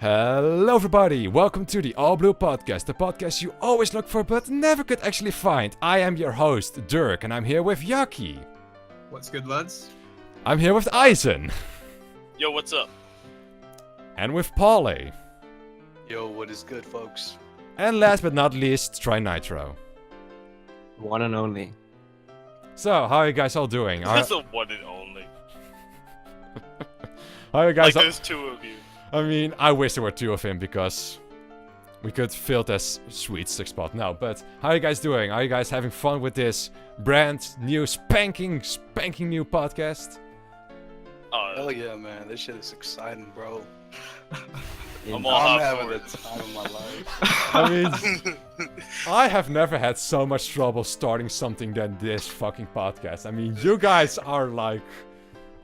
Hello everybody, welcome to the All Blue Podcast, the podcast you always look for but never could actually find. I am your host, Dirk, and I'm here with Yaki. What's good, lads? I'm here with Eisen. Yo, what's up? And with Paulie. Yo, what is good, folks? And last but not least, Try Nitro. One and only. So, how are you guys all doing? That's the one and only. How are you guys Like, there's two of you. I mean, I wish there were two of him because we could fill this sweet six spot now. But how are you guys doing? Are you guys having fun with this brand new spanking new podcast? Hell yeah, man. This shit is exciting, bro. I'm all I'm hot having for the it. time of my life. I mean, I have never had so much trouble starting something than this fucking podcast. I mean, you guys are like,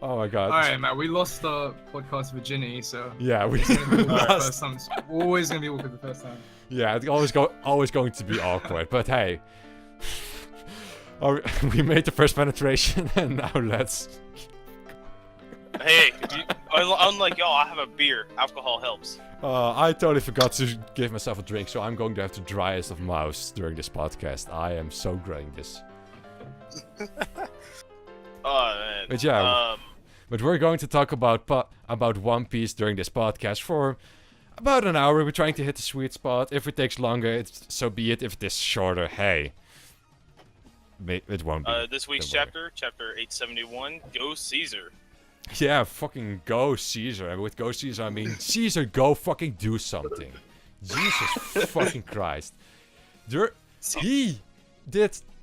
oh my god. Alright, man, we lost our podcast virginity, so Yeah, we it's gonna be awkward the lost. first time. It's always gonna be awkward the first time. Yeah, it's always going to be awkward. But hey, we made the first penetration, and now let's. Hey, unlike y'all, I have a beer. Alcohol helps. I totally forgot to give myself a drink, so I'm going to have to dry as of mouse during this podcast. I am so growing this. Oh man. But yeah, but we're going to talk about One Piece during this podcast for about an hour. We're trying to hit the sweet spot. If it takes longer, so be it. If it is shorter, hey, it won't be. This week's Don't worry. chapter 871, Go Caesar. Yeah, fucking go Caesar. And with go Caesar, I mean Caesar, go fucking do something. Jesus fucking Christ. He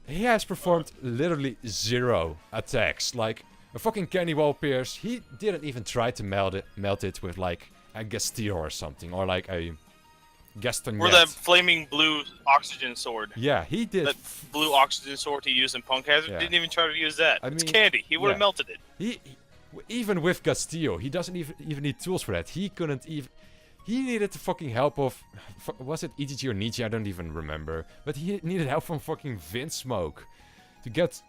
has performed literally 0 attacks. Like a fucking candy wall pierce. He didn't even try to melt it with like a Gastillo or something, or like a Gaston. Or that flaming blue oxygen sword. Yeah, he did. That blue oxygen sword he used in Punk Hazard. Yeah. Didn't even try to use that. I It's mean, candy. He would have yeah. melted it. He even with Castillo, he doesn't even need tools for that. He couldn't even. He needed the fucking help of. Was it EGG or Nietzsche? I don't even remember. But he needed help from fucking Vince Smoke to get.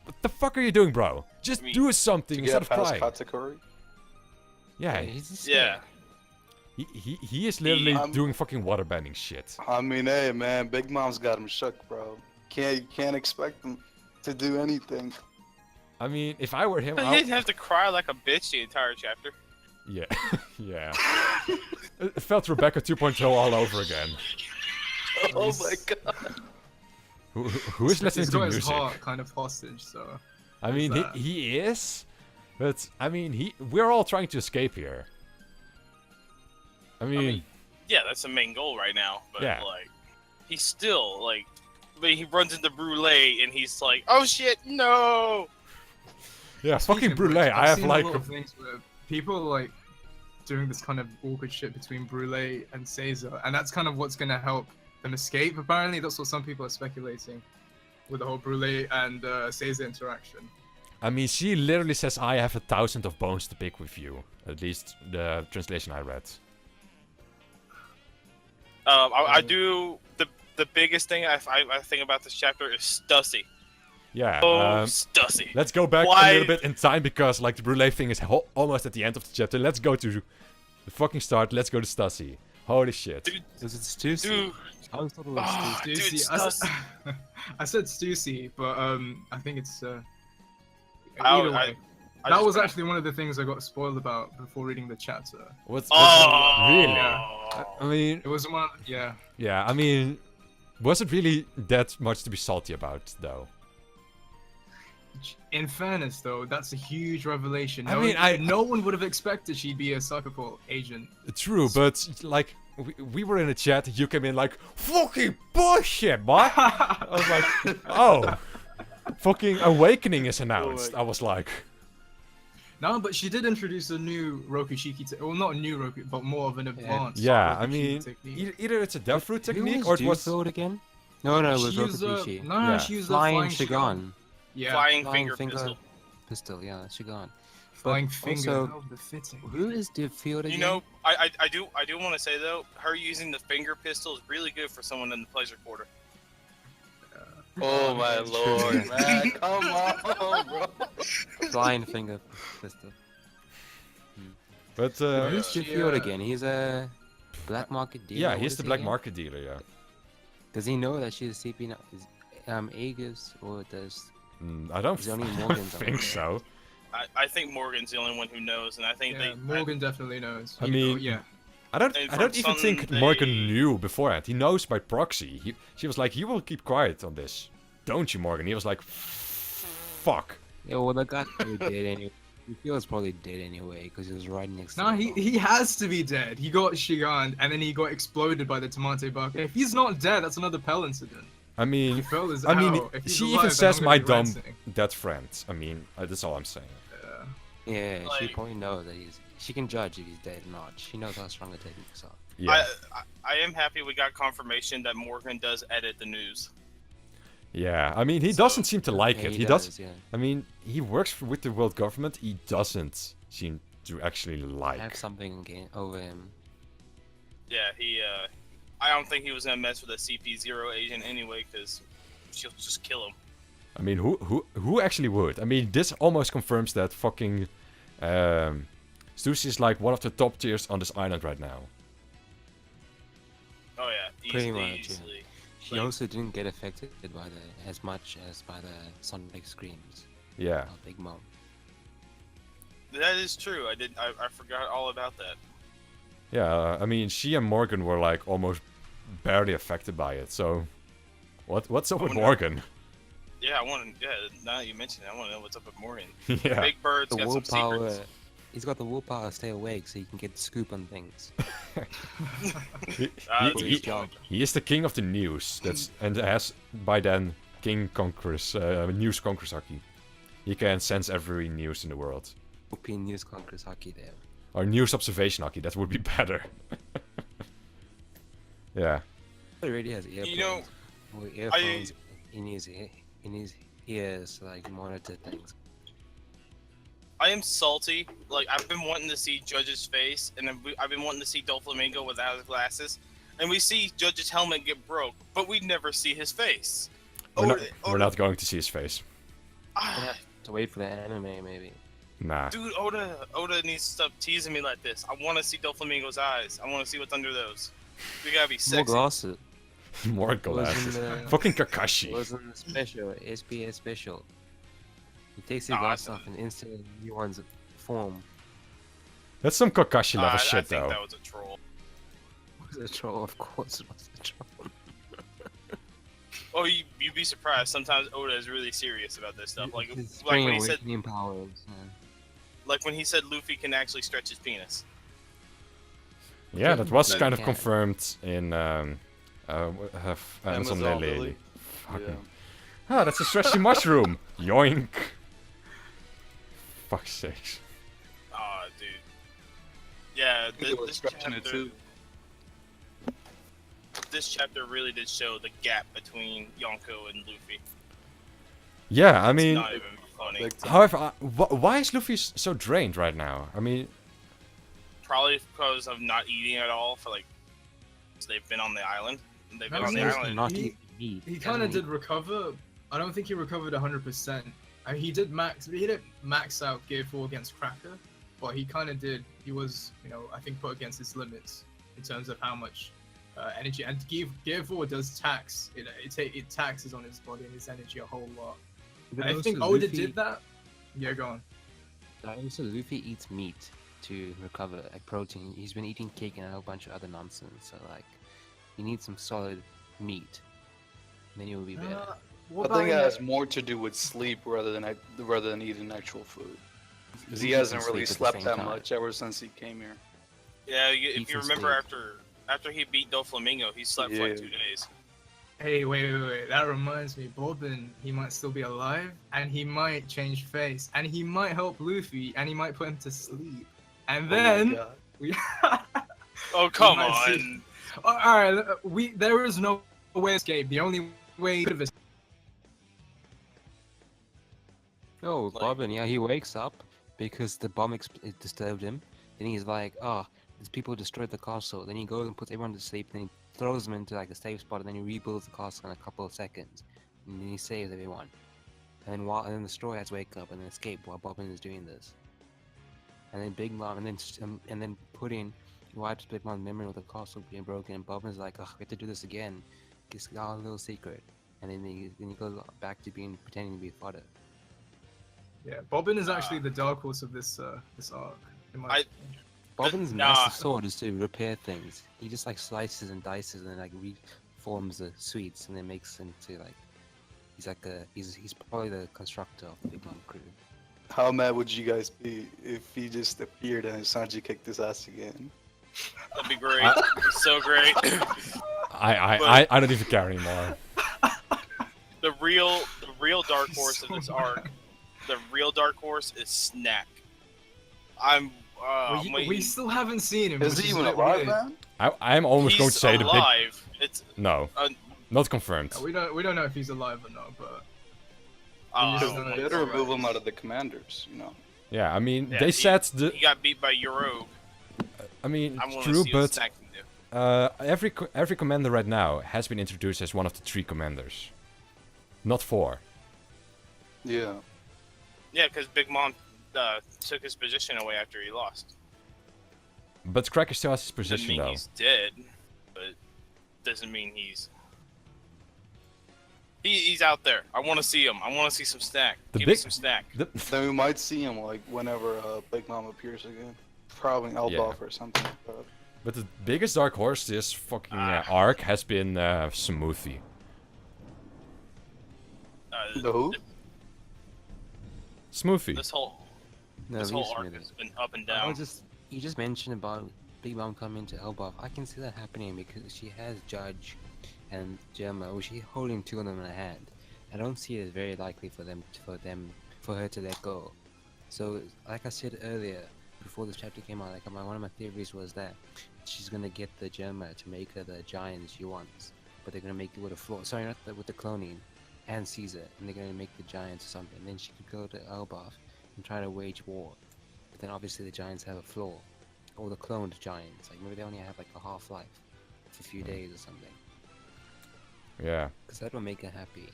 What the fuck are you doing, bro? Just do something To instead get of past crying. Katakuri? Yeah, Yeah. he is literally I'm- doing fucking waterbending shit. I mean, hey, man, Big Mom's got him shook, bro. You can't expect him to do anything. I mean, if I were him, He didn't have to cry like a bitch the entire chapter. yeah, yeah. It felt Rebecca 2.0 all over again. Oh my god. Who is listening He's to got his music? heart kind of hostage, so I mean, that? he is, but I mean, we're all trying to escape here. I mean, Yeah, that's the main goal right now. But Yeah. like, he's still like, but he runs into Brûlé and he's like, "Oh shit, no!" yeah, Speaking fucking of which, Brûlé. I I've have seen like, a lot of things where people like doing this kind of awkward shit between Brûlé and Caesar, and that's kind of what's gonna help them escape. Apparently, that's what some people are speculating with the whole Brûlé and Caesar interaction. I mean, she literally says, "I have 1,000 of bones to pick with you." At least the translation I read. I do the biggest thing I think about this chapter is Stussy. Yeah. Oh, Stussy. Let's go back a Why- little bit in time because like the Brûlé thing is almost at the end of the chapter. Let's go to the fucking start. Let's go to Stussy. Holy shit. Dude, Is it Stussy? dude. I was thought it was Ah, Stussy. dude, Stussy. Stussy. I said Stussy, but I think it's I- either I- way. I That just- was actually one of the things I got spoiled about before reading the chapter. What's Oh, really? Yeah. I mean, It was one. Yeah. yeah. I mean, was it really that much to be salty about, though? In fairness, though, that's a huge revelation. I mean, no one would have expected she'd be a Cyberport agent. True, but like we were in a chat. You came in like fucking bullshit, boy. I was like, oh, fucking awakening is announced. Oh I was like, No, but she did introduce a new Rokushiki well, not a new Roku, but more of an advanced. yeah. I Rokushiki mean, technique. either it's a death fruit Who technique was or it was. Dufil again? No, it was She used a- Rokubushi. No, Yeah. she used Flying a flying Shigan. Yeah, Flying Flying finger pistol. Pistol, yeah, Shigan. flying But finger. also- How befitting. Who is Dufil again? You know, I do want to say though, her using the finger pistol is really good for someone in the pleasure quarter. Oh my True. lord, man. Come on, bro. Flying finger pistol. But Who's the field Yeah. again? He's a black market dealer. yeah, What he's is the he black again? market dealer. Yeah. Does he know that she's CP Aegis, or does I don't, Is only I don't Morgan's think on so. I think Morgan's the only one who knows, and I think Yeah, they. Morgan definitely knows. I You know, mean, yeah. I don't And even from think something Morgan they- knew beforehand. He knows by proxy. She was like, "You will keep quiet on this, don't you, Morgan?" He was like, "Fuck." Yeah, well, the guy probably dead anyway. He feels probably dead anyway because he was riding next to No, the he bomb. he has to be dead. He got Shigan and then he got exploded by the Tomate Bucket. If he's not dead, that's another Pell incident. I mean, He fell his I mean, out. If he's she alive, even then says I'm my gonna be dumb ranting. dead friend. I mean, that's all I'm saying. Yeah, she Like- probably knows that he's. She can judge if he's dead or not. She knows how strong the techniques are. Yeah, I am happy we got confirmation that Morgan does edit the news. yeah. I mean, he So- doesn't seem to like Yeah, it. he He does. Yeah. I mean, he works with the world government. He doesn't seem to actually I have like. something over him. Yeah, he. I don't think he was gonna mess with a CP0 agent anyway, because she'll just kill him. I mean, who actually would? I mean, this almost confirms that fucking Stussy is like one of the top tiers on this island right now. Oh yeah, Pretty easily, much, yeah. easily. She Like- also didn't get affected by as much as by the Sonic screams Yeah. of Big Mom. That is true. I forgot all about that. Yeah, I mean, she and Morgan were like almost barely affected by it. So, what's up Oh, with no. Morgan? Yeah, I want to. Yeah, now that you mention it, I want to know what's up with Morgan. Yeah, Big Bird's The got some willpower. secrets. He's got the willpower to stay awake, so he can get the scoop on things. he, That's he- a he- good point. he is the king of the news. That's and has by then King Conquerors, news conquerors Haki. He can sense every news in the world. European News Conquerors Hockey there. Or news observation Haki. That would be better. Yeah. He already has earphones. You know, or earphones in his ears to like monitor things. I am salty. Like I've been wanting to see Judge's face, and I've been wanting to see Doflamingo without his glasses, and we see Judge's helmet get broke, but we never see his face. We're not going to see his face. Ah, To wait for the anime, maybe. Nah. dude, Oda needs to stop teasing me like this. I want to see Doflamingo's eyes. I want to see what's under those. We gotta be More sexy. glasses. More Was glasses. in the Fucking Kakashi. was in the special SPS special. He takes his No, glasses I- off and instantly new ones form. That's some Kakashi level I shit, think though. that was a troll. Was a troll, of course it was a troll. Oh, you'd be surprised. Sometimes Oda is really serious about this stuff. Like His like spring when he said awakening powers. like when he said Luffy can actually stretch his penis. Yeah, that was That kind of can. confirmed in Amazon Amazon Daily. Daily. Fucking. Yeah. Ah, that's a stretchy mushroom. Yoink. Fuck's sakes. Ah, dude. Yeah, think it was this stretching chapter. it too. This chapter really did show the gap between Yonko and Luffy. Yeah, I It's mean, not even funny. Big time. however, why is Luffy so drained right now? I mean, Probably because of not eating at all for like. So they've been on the island. They've been No, on the he's island. Not He- eat meat. He doesn't kind of eat- did recover. I don't think he recovered 100%. He did max. He didn't max out Gear 4 against Cracker, but he kind of did. He was, I think put against his limits in terms of how much energy. And Gear 4 does tax. It taxes on his body and his energy a whole lot. But And I think also Oda Luffy- did that. Yeah, go on. Also, Luffy eats meat to recover, like protein. He's been eating cake and a whole bunch of other nonsense. So like, you need some solid meat. Then you'll be better. What I think it about has more to do with sleep rather than eating actual food. Because he Eat and hasn't really sleep at the slept same that time. much ever since he came here. Yeah, Eat if you some remember steak. after he beat Doflamingo, he slept for like Yeah. 2 days. Hey, wait. That reminds me. Bobbin, he might still be alive, and he might change face, and he might help Luffy, and he might put him to sleep. And Oh my then God. we. Oh come might see- on! All right, there is no way to escape. The only way to escape. Oh, Like- Bobbin, yeah, he wakes up because the bomb it disturbed him. Then he's like, oh, these people destroyed the castle. Then he goes and puts everyone to sleep. Then he throws them into like a safe spot, and then he rebuilds the castle in a couple of seconds. And then he saves everyone. And then the Straw Hats wake up and escape while Bobbin is doing this. and then Big Mom, and then Pudding wipes Big Mom's memory with the castle being broken, and Bobbin's like, "Oh, we have to do this again. It's our little secret." And then he goes back to pretending to be fodder. Yeah, Bobbin is actually the dark horse of this this arc. In my I- opinion. Bobbin's Nah. massive sword is to repair things. He just like slices and dices and then like reforms the sweets and then makes them to like he's probably the constructor of the Big Mom crew. How mad would you guys be if he just appeared and Sanji kicked his ass again? That'd be great. So great. I don't even care anymore. The real dark horse of this arc. The real dark horse is Snack. We still haven't seen him. Is which he a even bit alive, weird. man? I'm almost going to say the big. alive. It's No, uh, not confirmed. We don't know if he's alive or not, but uh, just They know better it's remove alright. him out of the commanders, you know. Yeah, I mean, Yeah, they he- said the. he got beat by Yorogue. I mean, I want to true, see what but Snack can do. every commander right now has been introduced as one of the 3 commanders, not 4. Yeah. Yeah, because Big Mom took his position away after he lost. But Cracker still has his Doesn't position mean though. he's dead, but doesn't mean he's. He's out there. I want to see him. I want to see some Snack. The Give me big- some Snack. Then we might see him like whenever Big Mom appears again. Probably in Elbaf or something like that. But the biggest dark horse this fucking Ah. arc has been Smoothie. The who? Smoothie. This whole No, this he whole used to arc be has been up and I down. you just mentioned about Big Mom coming to Elbaf. I can see that happening because she has Judge and Gemma, which she's holding 2 of them in her hand. I don't see it as very likely for her to let go. So, like I said earlier, before this chapter came out, like one of my theories was that she's gonna get the Gemma to make her the giant she wants, but they're gonna make it with a flaw. Sorry, not with the cloning and Caesar, and they're gonna make the giants or something. And then she could go to Elbaf and try to wage war. But then obviously the giants have a flaw, or the cloned giants. Like maybe they only have like a half-life for a few days or something. Yeah. Because that will make her happy,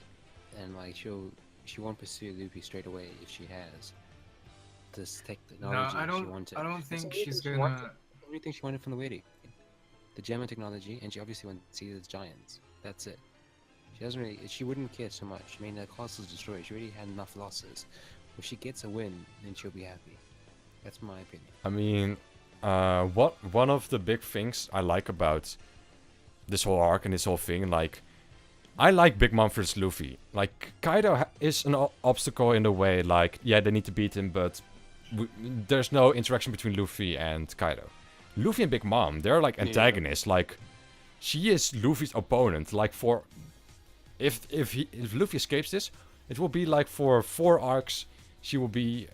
and like she won't pursue Luffy straight away if she has this no, technology I she don't. wanted. I don't It's the think only she's thing she wanted. gonna. The only thing she wanted from the waiting, the Gemma technology, and she obviously wants to see the giants. That's it. She doesn't really. She wouldn't care so much. I mean, the castle's destroyed. She already had enough losses. If she gets a win, then she'll be happy. That's my opinion. I mean, one of the big things I like about this whole arc and this whole thing, like, I like Big Mom versus Luffy. Like, Kaido is an obstacle in the way. Like, yeah, they need to beat him, but there's no interaction between Luffy and Kaido. Luffy and Big Mom, they're like antagonists. Like, she is Luffy's opponent. Like, for if Luffy escapes this, it will be like for 4 arcs, she will be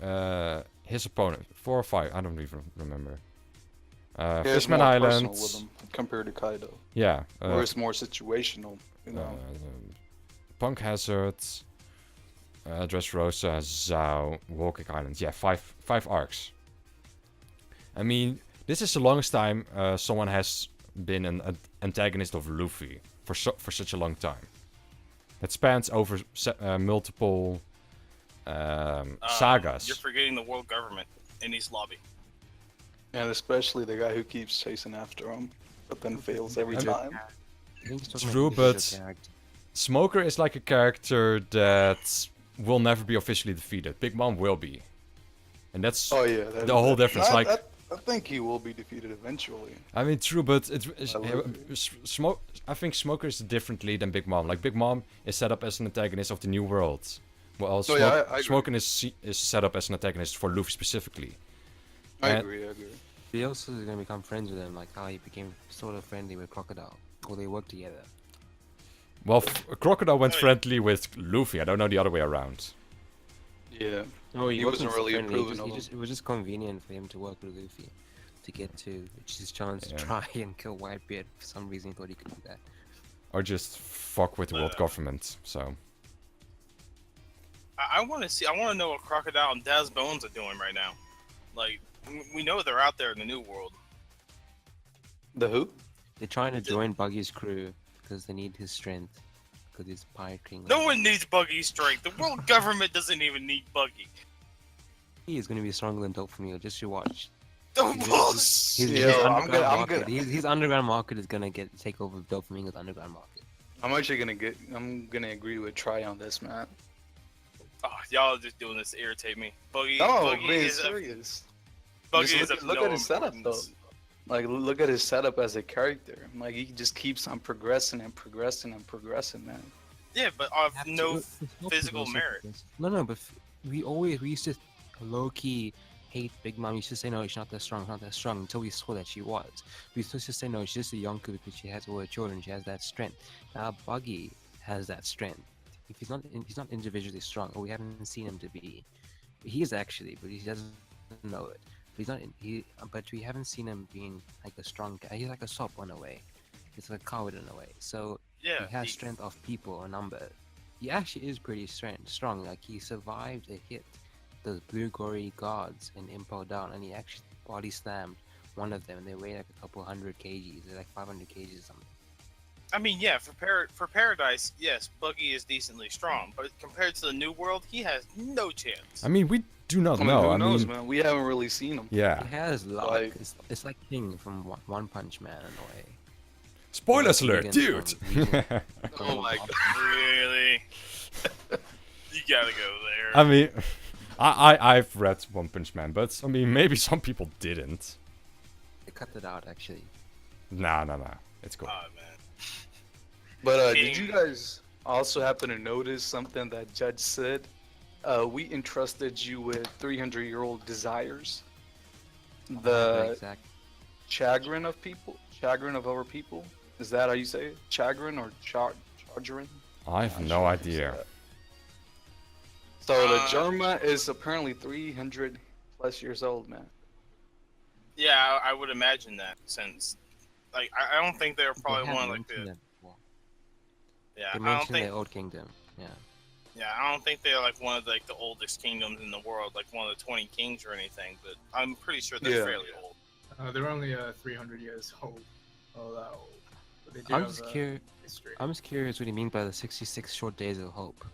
his opponent. 4 or 5, I don't even remember. Yeah, it's Fishman more Island. personal with him compared to Kaido. Yeah. Or it's more situational, you know. Punk Hazard, Dressrosa, Zhao, Walking Island. Yeah, 5 arcs. I mean, this is the longest time someone has been an antagonist of Luffy for such a long time. It spans over multiple sagas. You're forgetting the world government in East Lobby. And especially the guy who keeps chasing after him, but then fails every time. I think he's talking True, about the but official character. Smoker is like a character that will never be officially defeated. Big Mom will be. And that's Oh yeah, the whole difference. Like, I think he will be defeated eventually. I mean, true, but Luffy. I think Smoker is differently than Big Mom. Like, Big Mom is set up as an antagonist of the New World. Well, Oh, yeah, I agree. Smoker is set up as an antagonist for Luffy specifically. I And- agree. He also is going to become friends with him, like how he became sort of friendly with Crocodile. Or they work together. Well, Crocodile went Oh, yeah. friendly with Luffy. I don't know the other way around. Yeah. No, He wasn't really approving of him. It was just convenient for him to work with Luffy to get to his chance Yeah. to try and kill Whitebeard. For some reason, he thought he could do that. Or just fuck with the world government. So, I want to see. I want to know what Crocodile and Daz Bones are doing right now. Like, we know they're out there in the New World. The who? They're trying to join Buggy's crew because they need his strength. Because he's pirate king. No one needs Buggy's strength. The world government doesn't even need Buggy. He is going to be stronger than Doflamingo. Just you watch. Don't His, bullshit. his Yo, I'm underground gonna- I'm market. gonna- His underground market is gonna take over Doflamingo's underground market. I'm actually I'm gonna agree with Try on this, man. Oh, y'all are just doing this to irritate me. Buggy, No, Buggy being is serious. Buggy Just is of look no at his setup, though. importance. Like, look at his setup as a character. Like, he just keeps on progressing and progressing and progressing, man. Yeah, but of Have to- no it's not physical because of merit. this. No, but we used to low key hate Big Mom. We used to say no, she's not that strong, not that strong until we saw that she was. We used to say no, she's just a Yonko because she has all her children, she has that strength. Now Buggy has that strength. If he's not individually strong, or we haven't seen him to be. He is actually, but he doesn't know it. But he's not. But we haven't seen him being like a strong guy. He's like a sop in a way. He's like a coward in a way. So Yeah, he has strength of people, a number. He actually is pretty strong. Like he survived a hit, those blue gory guards in Impel Down, and he actually body slammed one of them, and they weigh like a couple 100 kgs. They're like 500 kgs or something. I mean, yeah, for Paradise, yes, Buggy is decently strong, but compared to the New World, he has no chance. I mean, we do not I mean, know. who I knows, mean, man? We haven't really seen him. yeah. He has luck. Like- It's like King from One Punch Man in a way. Spoilers Like alert, Negan dude. from Negan. Oh my god, really? You gotta go there. I mean, I've read One Punch Man, but I mean, maybe some people didn't. They cut it out actually. Nah, it's cool. Oh man. But did King. you guys also happen to notice something that Judge said? We entrusted you with 300-year-old desires. The exact. chagrin of people, chagrin of our people. Is that how you say it? Chagrin or chagrin? I have Not no sure how you say idea. that. So the Uh, Germa is apparently 300 plus years old, man. Yeah, I would imagine that since, like, I don't think they're They probably have one of like mentioned the. that before. Yeah, They I don't mentioned think. the old kingdom. Yeah. Yeah, I don't think they're like one of like the oldest kingdoms in the world, like one of the 20 kings or anything. But I'm pretty sure they're Yeah. fairly old. They're only 300 years old. Oh, that old. But they do I'm have just curious. history. I'm just curious what you mean by the 66 short days of hope.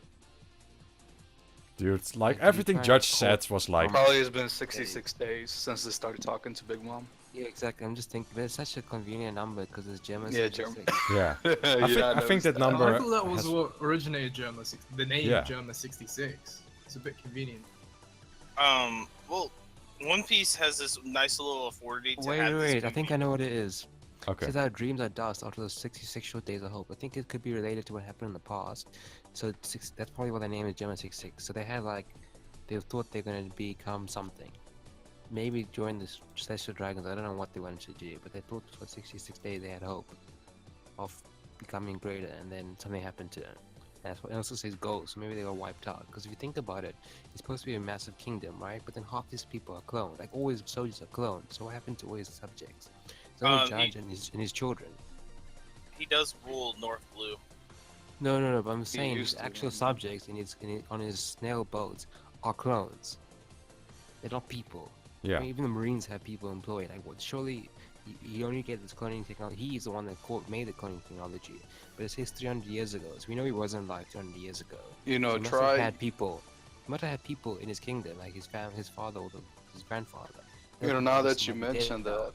Dude, it's like Like, you everything try Judge to said was like, Probably has been 66 days since they started talking to Big Mom. Yeah, exactly. I'm just thinking, but it's such a convenient number because it's German. Yeah, 66. yeah. Yeah, I think that number I thought that was has- what originated Germa. The name Yeah. Germa 66. It's a bit convenient. Well, One Piece has this nice little authority to Wait, have this wait. I think I know what it is. Okay. Since our dreams are dust after those 66 short days of hope, I think it could be related to what happened in the past. So that's probably why the name is German 66. So they had like, they thought they're gonna become something. Maybe during this Celestial Dragons, I don't know what they wanted to do, but they thought for 66 days they had hope of becoming greater, and then something happened to them. That's what it also says ghosts, so maybe they got wiped out. Because if you think about it, it's supposed to be a massive kingdom, right? But then half these people are cloned. Like always, soldiers are cloned. So what happened to all his subjects? It's only He- Judge and his children. He does rule North Blue. No. But I'm saying his used to, actual yeah. subjects on his snail boats are clones. They're not people. I Yeah. mean, even the Marines have people employed. Like, what? Surely you only get this cloning technology. He's the one that made the cloning technology. But it says 300 years ago, so we know he wasn't alive 300 years ago. You know, He must have try. had people. He must have had people in his kingdom, like his father, or his grandfather. You know, Those now people that you might be dead mentioned now.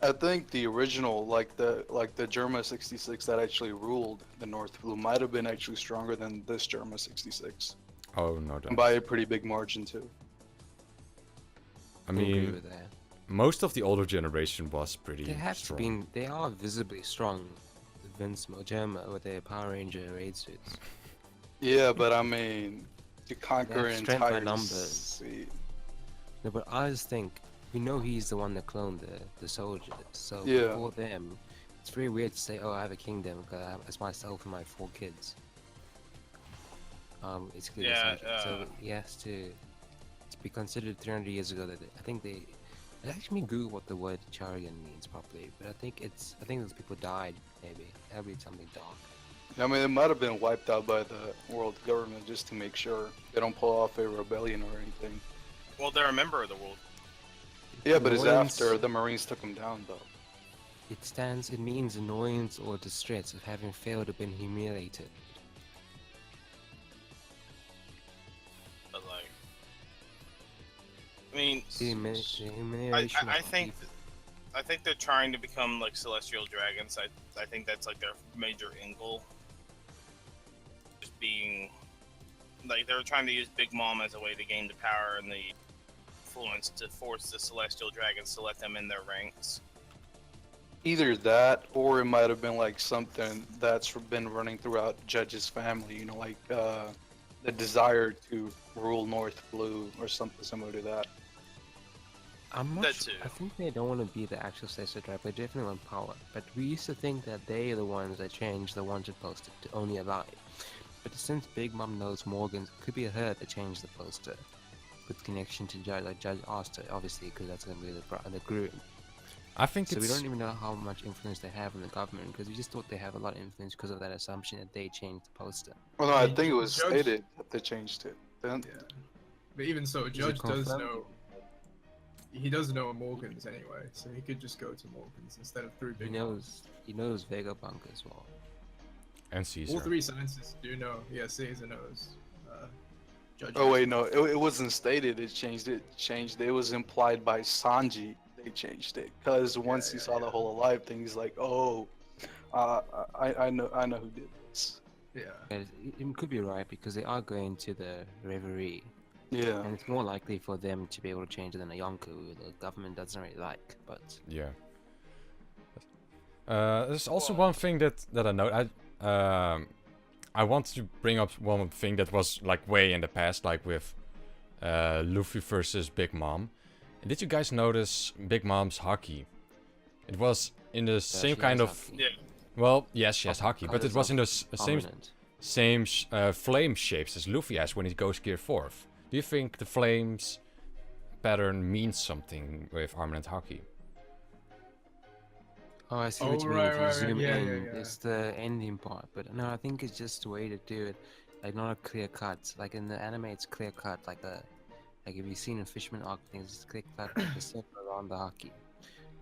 that, I think the original, like the Germa 66 that actually ruled the North Blue, might have been actually stronger than this Germa 66, Oh no doubt. and by a pretty big margin too. I I agree mean, with that. most of the older generation was pretty They have strong. been. They are visibly strong. Vince Mojama with their Power Ranger raid suits. Yeah, but I mean, to conquer have an strength by entire numbers. sea- No, but I just think we know he's the one that cloned the soldiers. So Yeah. for them, it's very weird to say, "Oh, I have a kingdom because it's myself and my 4 kids." It's clear Yeah, so he has to be considered 300 years ago. That I think they. I actually Google what the word Charian means properly, but I think those people died. Maybe that'd be something dark. I mean, it might have been wiped out by the world government just to make sure they don't pull off a rebellion or anything. Well, they're a member of the world. Yeah, but it's Annoyance. after the Marines took them down, though. It means annoyance or distress of having failed or been humiliated. But like, I mean, I think they're trying to become like celestial dragons. I think that's like their major end goal. Just being like they're trying to use Big Mom as a way to gain the power and the influence to force the celestial dragons to let them in their ranks. Either that, or it might have been like something that's been running throughout Judge's family. You know, like the desire to rule North Blue or something similar to that. I'm not That sure. too. I think they don't want to be the actual Celestial Dragon, but definitely want power. But we used to think that they are the ones that changed the ones that posted to only allow it. But since Big Mom knows Morgan, it could be her that changed the poster. With connection to Judge, like Judge asked her, obviously, because that's going to be the groom. I think So we it's don't even know how much influence they have in the government, because we just thought they have a lot of influence because of that assumption that they changed the poster. Well, no, I think it was Judge- stated that they changed it. Then Yeah. But even so, it Judge does confirmed? know. He does know Morgan's anyway, so he could just go to Morgan's instead of through He Big Mom. knows Vegapunk as well. and Caesar. All three scientists do know. Yeah, Caesar knows. Judge. oh wait, no, it wasn't stated. It changed it. It was implied by Sanji. They changed it because once he yeah, saw the yeah. whole alive thing, he's like, oh, I know who did this. Yeah. But it could be right because they are going to the Reverie, Yeah. and it's more likely for them to be able to change it than a Yonko, who the government doesn't really like. But Yeah. There's also one thing that I know. I want to bring up one thing that was like way in the past, like with Luffy versus Big Mom. Did you guys notice Big Mom's hockey? It was in the same she kind has of. Haki. Yeah. Well, yes, she has hockey, but it Colours was in the of same prominent. flame shapes as Luffy has when he goes Gear 4th. Do you think the flames pattern means something with Armament hockey? Oh, I see Oh, what you mean. right, If you right, zoom yeah, in, yeah, yeah. it's the ending part. But no, I think it's just a way to do it, like not a clear cut. Like in the anime, it's clear cut, like if you've seen in Fishman arc things, it's clear cut, like the circle around the hockey.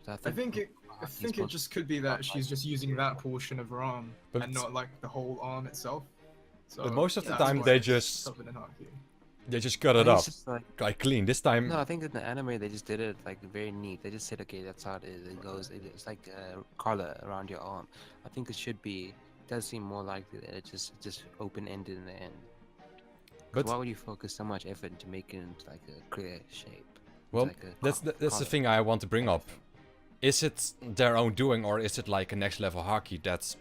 So I think it supposed just could be that she's just using that portion of her arm But and not like the whole arm itself. So, But most of the that's time why they it's just- covered in hockey. cut it up, It's just like clean. This time, no, I think in the anime they just did it like very neat. They just said, okay, that's how it is. It goes. It's like a collar around your arm. I think it should be. It does seem more likely that it's just open ended in the end. 'Cause But- why would you focus so much effort into making it like a clear shape? It's well, like a that's the collar. thing I want to bring up. Is it their own doing, or is it like a next level hockey that's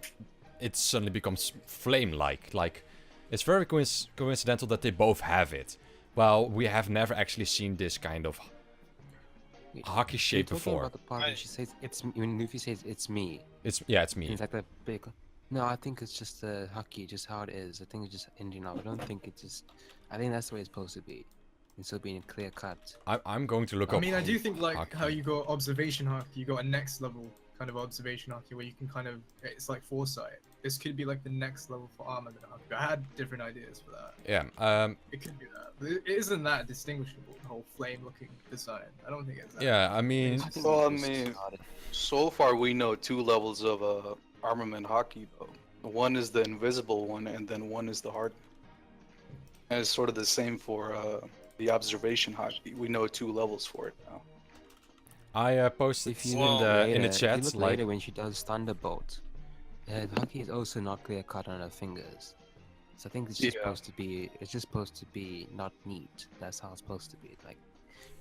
it suddenly becomes flame-like? Like, it's very coincidental that they both have it. Well, we have never actually seen this kind of hockey You're shape talking before. about the part I- when she says it's when Luffy says it's me. It's me. It's like that big. No, I think it's just the hockey, just how it is. I think it's just ending up. I don't think it's just. I think that's the way it's supposed to be. It's still being clear cut. I'm going to look I up. mean, I do think like hockey. how you got observation hockey, you got a next level kind of observation hockey where you can kind of it's like foresight. This could be like the next level for armored hockey. I had different ideas for that. Yeah. It could be that. But it isn't that distinguishable. The whole flame-looking design. I don't think it's that. Yeah. I mean, I think Well, I it's just mean- started. So far, we know 2 levels of armament hockey, though. One is the invisible one, and then one is the hard. And it's sort of the same for the observation hockey. We know 2 levels for it now. I posted If you in look the later, chat if you look like later when she does Thunderbolt, the hockey is also not clear cut on her fingers. So I think it's just Yeah. supposed to be. It's just supposed to be not neat. That's how it's supposed to be. Like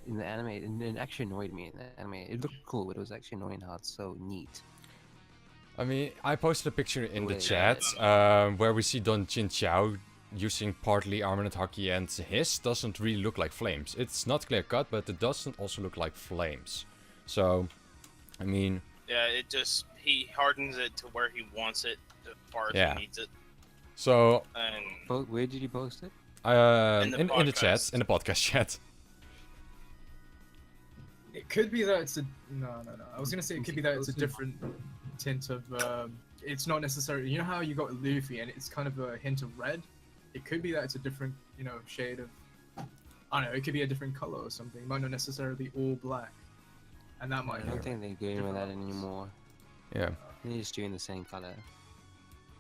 in the anime, it actually annoyed me in the anime. It looked cool, but it was actually annoying how it's so neat. I mean, I posted a picture in the Wait. chat where we see Don Jin Chao using partly armored hockey, and his doesn't really look like flames. It's not clear cut, but it doesn't also look like flames. So, I mean, Yeah, it just he hardens it to where he wants it, as far as Yeah. he needs it, so and Where did you post it? In the in the chat, podcast. in the podcast chat. It could be that it's a no. I was gonna say it could be that it's a different tint of. It's not necessarily. You know how you got Luffy and it's kind of a hint of red. It could be that it's a different, shade of. I don't know. It could be a different color or something. It might not necessarily be all black, and that I might. don't be think they're going with that different levels. anymore. Yeah. They're just doing the same color.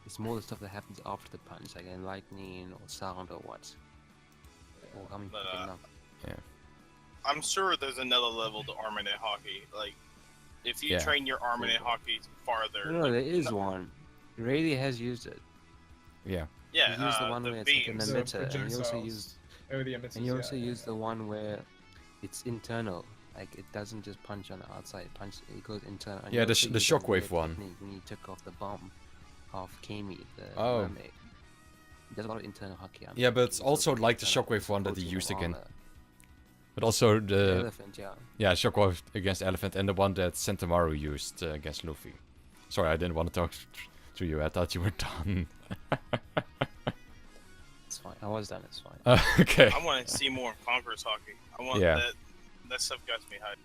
It's more the stuff that happens after the punch, like in lightning or sound or what. Or how many But, picking up. I'm sure there's another level to Armament hockey. Like, if you Yeah. train your Armament hockey farther. No, like, there is one. Rayleigh has used it. Yeah. Yeah, He used the one where it's like an beams. The emitter, and he also projectiles. used Oh, the emitters, and he also yeah, used yeah. the one where it's internal. Like it doesn't just punch on the outside, it goes internal. And he Yeah, the also the used that shockwave weird one. technique when he took off the bomb off Kami, the Oh. mermaid. He does a lot of internal hockey. Yeah, but it's He also does like the internal shockwave one that he coating used of again. armor. But also The the elephant, yeah. yeah shockwave against Elephant and the one that Sentamaru used against Luffy. Sorry, I didn't want to talk to you. I thought you were done. It's fine. I was done. It's fine. Okay. I want to see more Conqueror's hockey. I want Yeah. that stuff gets me hyped.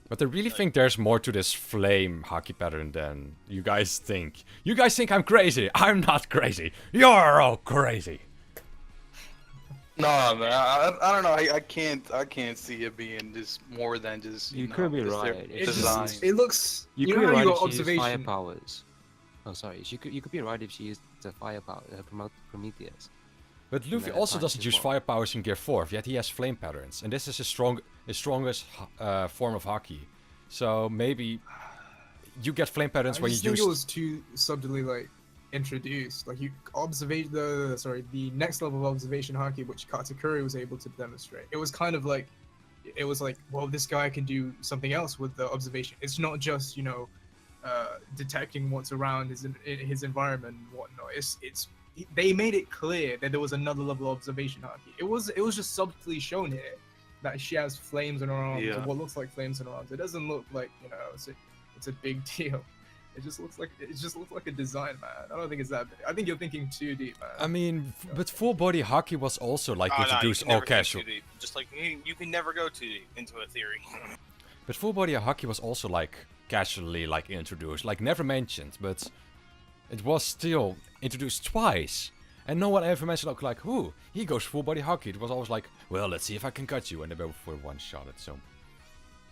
But I really think there's more to this flame hockey pattern than you guys think. You guys think I'm crazy. I'm not crazy. You're all crazy. No, man, I don't know. I can't see it being just more than just. You know, could be just their right. It design. just it looks. You You could know be how right you if got she used fire observation. powers. Oh, sorry. You could be right if she used the fire power, Prometheus. But Luffy that also time doesn't as use well. fire powers in Gear 4, yet he has flame patterns. And this is his strongest form of hockey. So maybe you get flame patterns I when you just think use... it was too subtly like introduced. Like you observation the next level of observation hockey, which Katakuri was able to demonstrate. It was kind of like, it was like, well, this guy can do something else with the observation. It's not just detecting what's around his environment and whatnot. They made it clear that there was another level of observation hockey. It was just subtly shown here that she has flames in her arms, Yeah. or what looks like flames in her arms. It doesn't look like it's a big deal. It just looks like a design, man. I don't think it's that big. I think you're thinking too deep, man. I mean, but full body hockey was also like Oh, no, you introduced can all never think casual. too deep. Just like you can never go too deep into a theory. But full body hockey was also like casually like introduced, like never mentioned, but it was still introduced twice. And no one ever mentioned like, ooh, he goes full body hockey. It was always like, well, let's see if I can cut you, and they both were one shot it. So,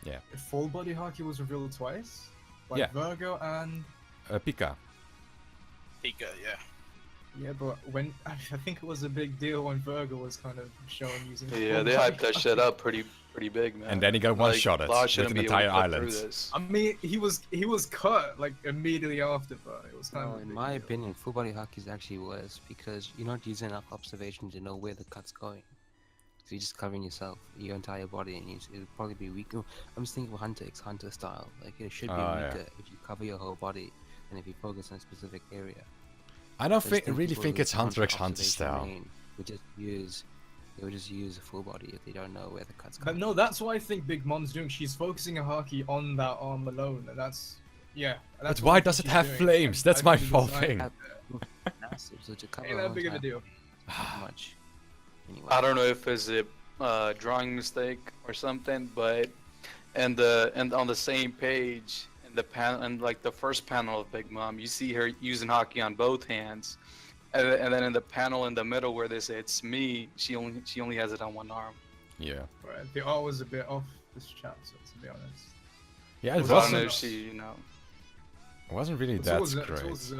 yeah, Full body hockey was revealed twice, by Yeah. Virgo and Pika. Pika, yeah. yeah, but when I think it was a big deal when Virgo was kind of shown using. Yeah, full they body hyped that shit up pretty big, man. And then he got one Like, shot at Law with shouldn't an be able to entire cut through island. this. I mean, he was cut like immediately after, but it was kind No, of. a in big my deal. opinion, full body hockey is actually worse because you're not using enough observation to know where the cut's going. So you're just covering yourself, your entire body, and it'll probably be weaker. I'm just thinking of Hunter x Hunter style. Like it should be Oh, yeah. weaker if you cover your whole body and if you focus on a specific area. I don't Just really people think who it's aren't Hunter x Hunter observation style. main would just use a full body if they don't know where the cut's But going. no, that's what I think Big Mom's doing. She's focusing her hockey on that arm alone, and that's yeah. But That's why what does it she's have doing. flames? I That's my think whole the design- thing. Massive, so to cover Ain't the that whole big of a entire deal. body, not much. Anyway. I don't know if it's a drawing mistake or something, but and on the same page in the panel and like the first panel of Big Mom, you see her using hockey on both hands, and then in the panel in the middle where they say it's me, she only has it on one arm. Yeah. Right, the art was a bit off this chapter, to be honest. Yeah, it Was So I don't also- know wasn't. if she, you know. It wasn't really It's that always, great.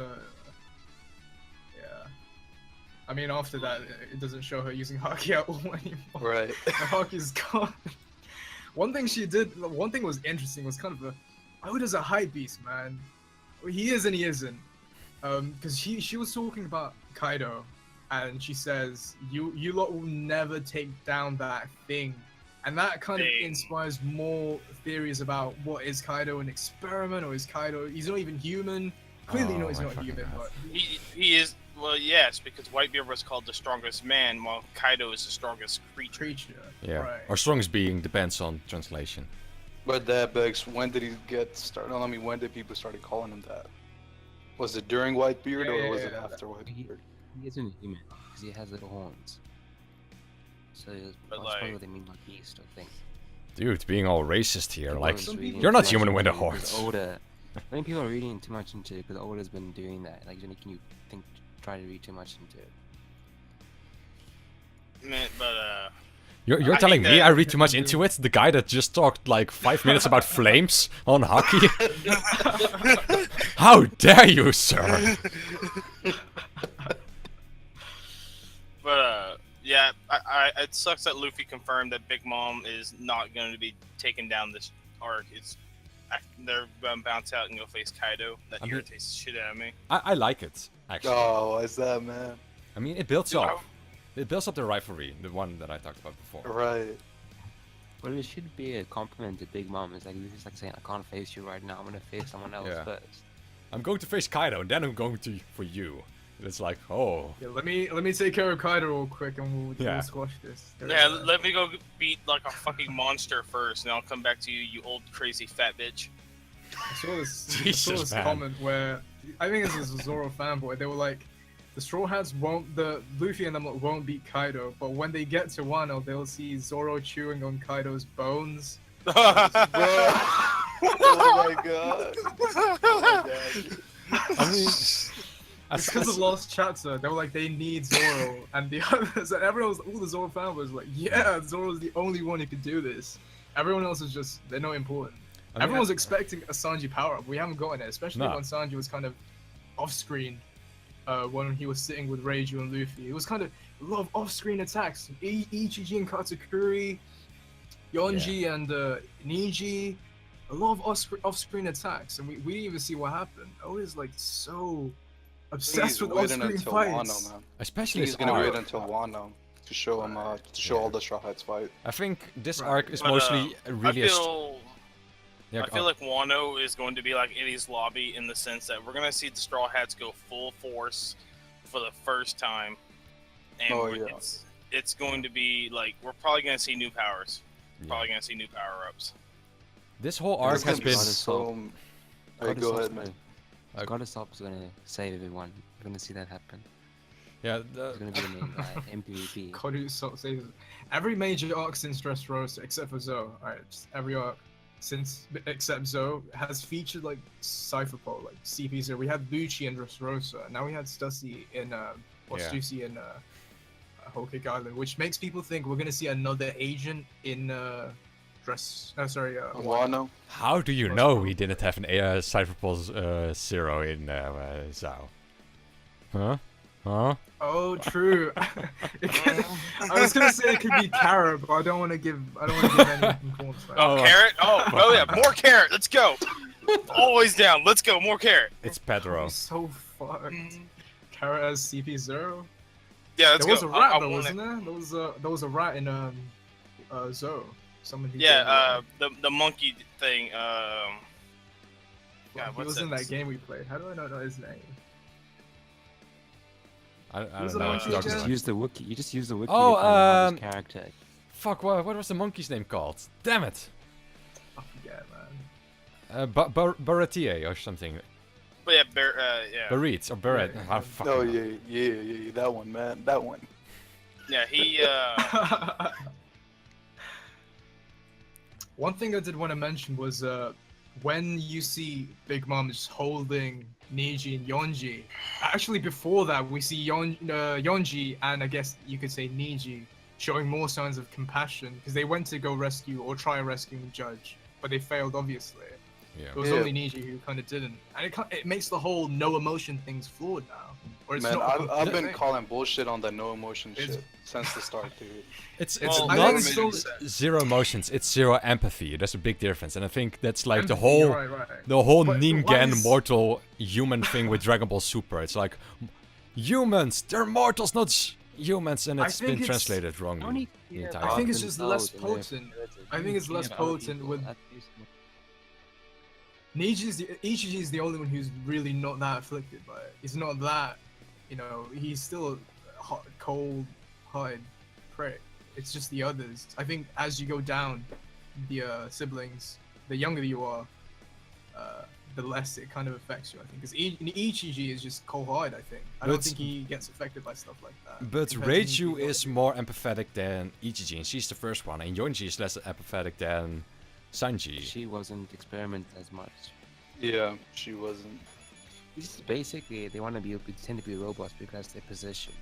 yeah. I mean, after that, it doesn't show her using hockey at all anymore. Right. The hockey's gone. One thing was interesting was kind of Oda's a hype beast, man. He is and he isn't. Because she was talking about Kaido, and she says, you lot will never take down that thing. And that kind of Thing. inspires more theories about what is Kaido, an experiment, or is Kaido, he's not even human. Clearly, Oh he's my not fucking human, God. but He is, well, yes, because Whitebeard was called the strongest man, while Kaido is the strongest creature. creature. Yeah. Right. Or strongest being depends on translation. But that begs, when did he get started? I mean, when did people started calling him that? Was it during Whitebeard or was it Yeah. after Whitebeard? He isn't human because he has little horns. So that's But, probably like- what they mean by beast, I think. Dude, being all racist here, like, some people- you're not human with a horns. Older. I think people are reading too much into it because Oda's been doing that, like making you try to read too much into it. Man, but You're I telling think me that- I read too much into it? The guy that just talked like 5 minutes about flames on hockey? How dare you, sir? yeah, Yeah, it sucks that Luffy confirmed that Big Mom is not going to be taking down this arc. They're going to bounce out and go face Kaido. That I mean- irritates the shit out of me. I like it, actually. Oh, why is that, man? I mean, it builds Dude, up. It builds up the rivalry, the one that I talked about before. Right. Well, it should be a compliment to Big Mom. It's like this is like saying, I can't face you right now. I'm gonna face someone else Yeah. first. I'm going to face Kaido, and then I'm going to for you. And it's like, oh, Yeah, let me take care of Kaido real quick, and we'll Yeah. squash this. Yeah, let me go beat like a fucking monster first, and I'll come back to you, you old crazy fat bitch. I saw this, Jesus, man. comment where I think this is a Zoro fanboy. They were like, the Straw Hats Luffy and them won't beat Kaido, but when they get to Wano, they'll see Zoro chewing on Kaido's bones. Bro. Oh my god. Oh my god. I mean, It's because of Lost Chapter. They were like, they need Zoro, and the others, and everyone was, all the Zoro fanboys were like, yeah, Zoro's the only one who can do this. Everyone else is just, they're not important. I mean, Everyone was expecting a Sanji power up. We haven't gotten it, especially No. when Sanji was kind of off-screen. When he was sitting with Reiju and Luffy, it was kind of a lot of off-screen attacks. Ichiji and Katakuri, Yonji and Niji, a lot of off-screen attacks, and we didn't even see what happened. Oda is like so obsessed He's with waiting off-screen until fights. Wano, man. especially He's this gonna wait arc. until Wano to show him, to show all the Straw Hats fight. I think this Right. arc is But, mostly really I a feel yeah, I feel like Wano is going to be like Eddie's Lobby in the sense that we're gonna see the Straw Hats go full force for the first time, and Oh, yeah. it's going to be like we're probably gonna see new powers. yeah. Probably gonna see new power ups. This whole arc It's has gonna be been so. Hey, go ahead, man. Okay. Goddess is gonna save everyone. We're gonna see that happen. yeah. He's gonna be the main guy, MPVP. Kodu says every major arc since Dressrosa, except for Zo. Alright, just every arc since except Zo has featured like Cypherpole, like CP0. We had Lucci and Dressrosa. Now we had Stussy in or Yeah. Stussy in Whole Cake Island, which makes people think we're gonna see another agent in Wano. How do you know we didn't have an Cypherpulse Zero in Zao? Huh? Huh? Oh, true. I was gonna say it could be Carrot, but I don't want to give any informed facts. Oh, carrot! Oh yeah, more carrot. Let's go. Always down. Let's go. More carrot. It's Pedro. So fucked. Carrot as CP0. Yeah, let's There was go. a rat I though, want it. wasn't there? There was a rat in Zo. Someone who Yeah, did, the monkey thing. well, God, he what's was in that? that game we played. How do I not know his name? I Who's don't the know. monkey what you're You talking just about. use the wiki. You just use the wiki Oh, to find out his character. Fuck, what was the monkey's name called? Damn it! I forget, man. Baratie or something. But yeah, yeah, Barit or Barrett. Yeah. Ah, fuck. Oh yeah, that one, man, that one. yeah. He One thing I did want to mention was when you see Big Mom just holding Niji and Yonji. Actually, before that, we see Yonji and I guess you could say Niji showing more signs of compassion because they went to go rescue or try rescuing Judge, but they failed obviously. Yeah. It was Yeah. only Niji who kind of didn't, and it makes the whole no emotion thing's flawed now. Or it's Man, not a I've complete been thing. calling bullshit on the no emotion It's- shit since the start, dude. It's Well, I not think it's still zero emotions. It's zero empathy. There's a big difference, and I think that's like the empathy, whole you're right. the whole But why Ningen is- mortal human thing with Dragon Ball Super. It's like humans, they're mortals, not humans, and I it's think been it's- translated wrongly. the entire I think time. it's just less potent. I think it's less potent with- Ichiji is the only one who's really not that afflicted by it. He's not that, he's still a cold-hearted prick. It's just the others. I think as you go down the siblings, the younger you are, the less it kind of affects you, I think. Because Ichiji is just cold-hearted, I think. I don't But- think he gets affected by stuff like that. But compared to Reiju Niji. is more empathetic than Ichiji, and she's the first one, and Yonji is less empathetic than Sanji. She wasn't experimenting as much. Yeah, she wasn't. This is basically they want to be pretend to be robots because their position.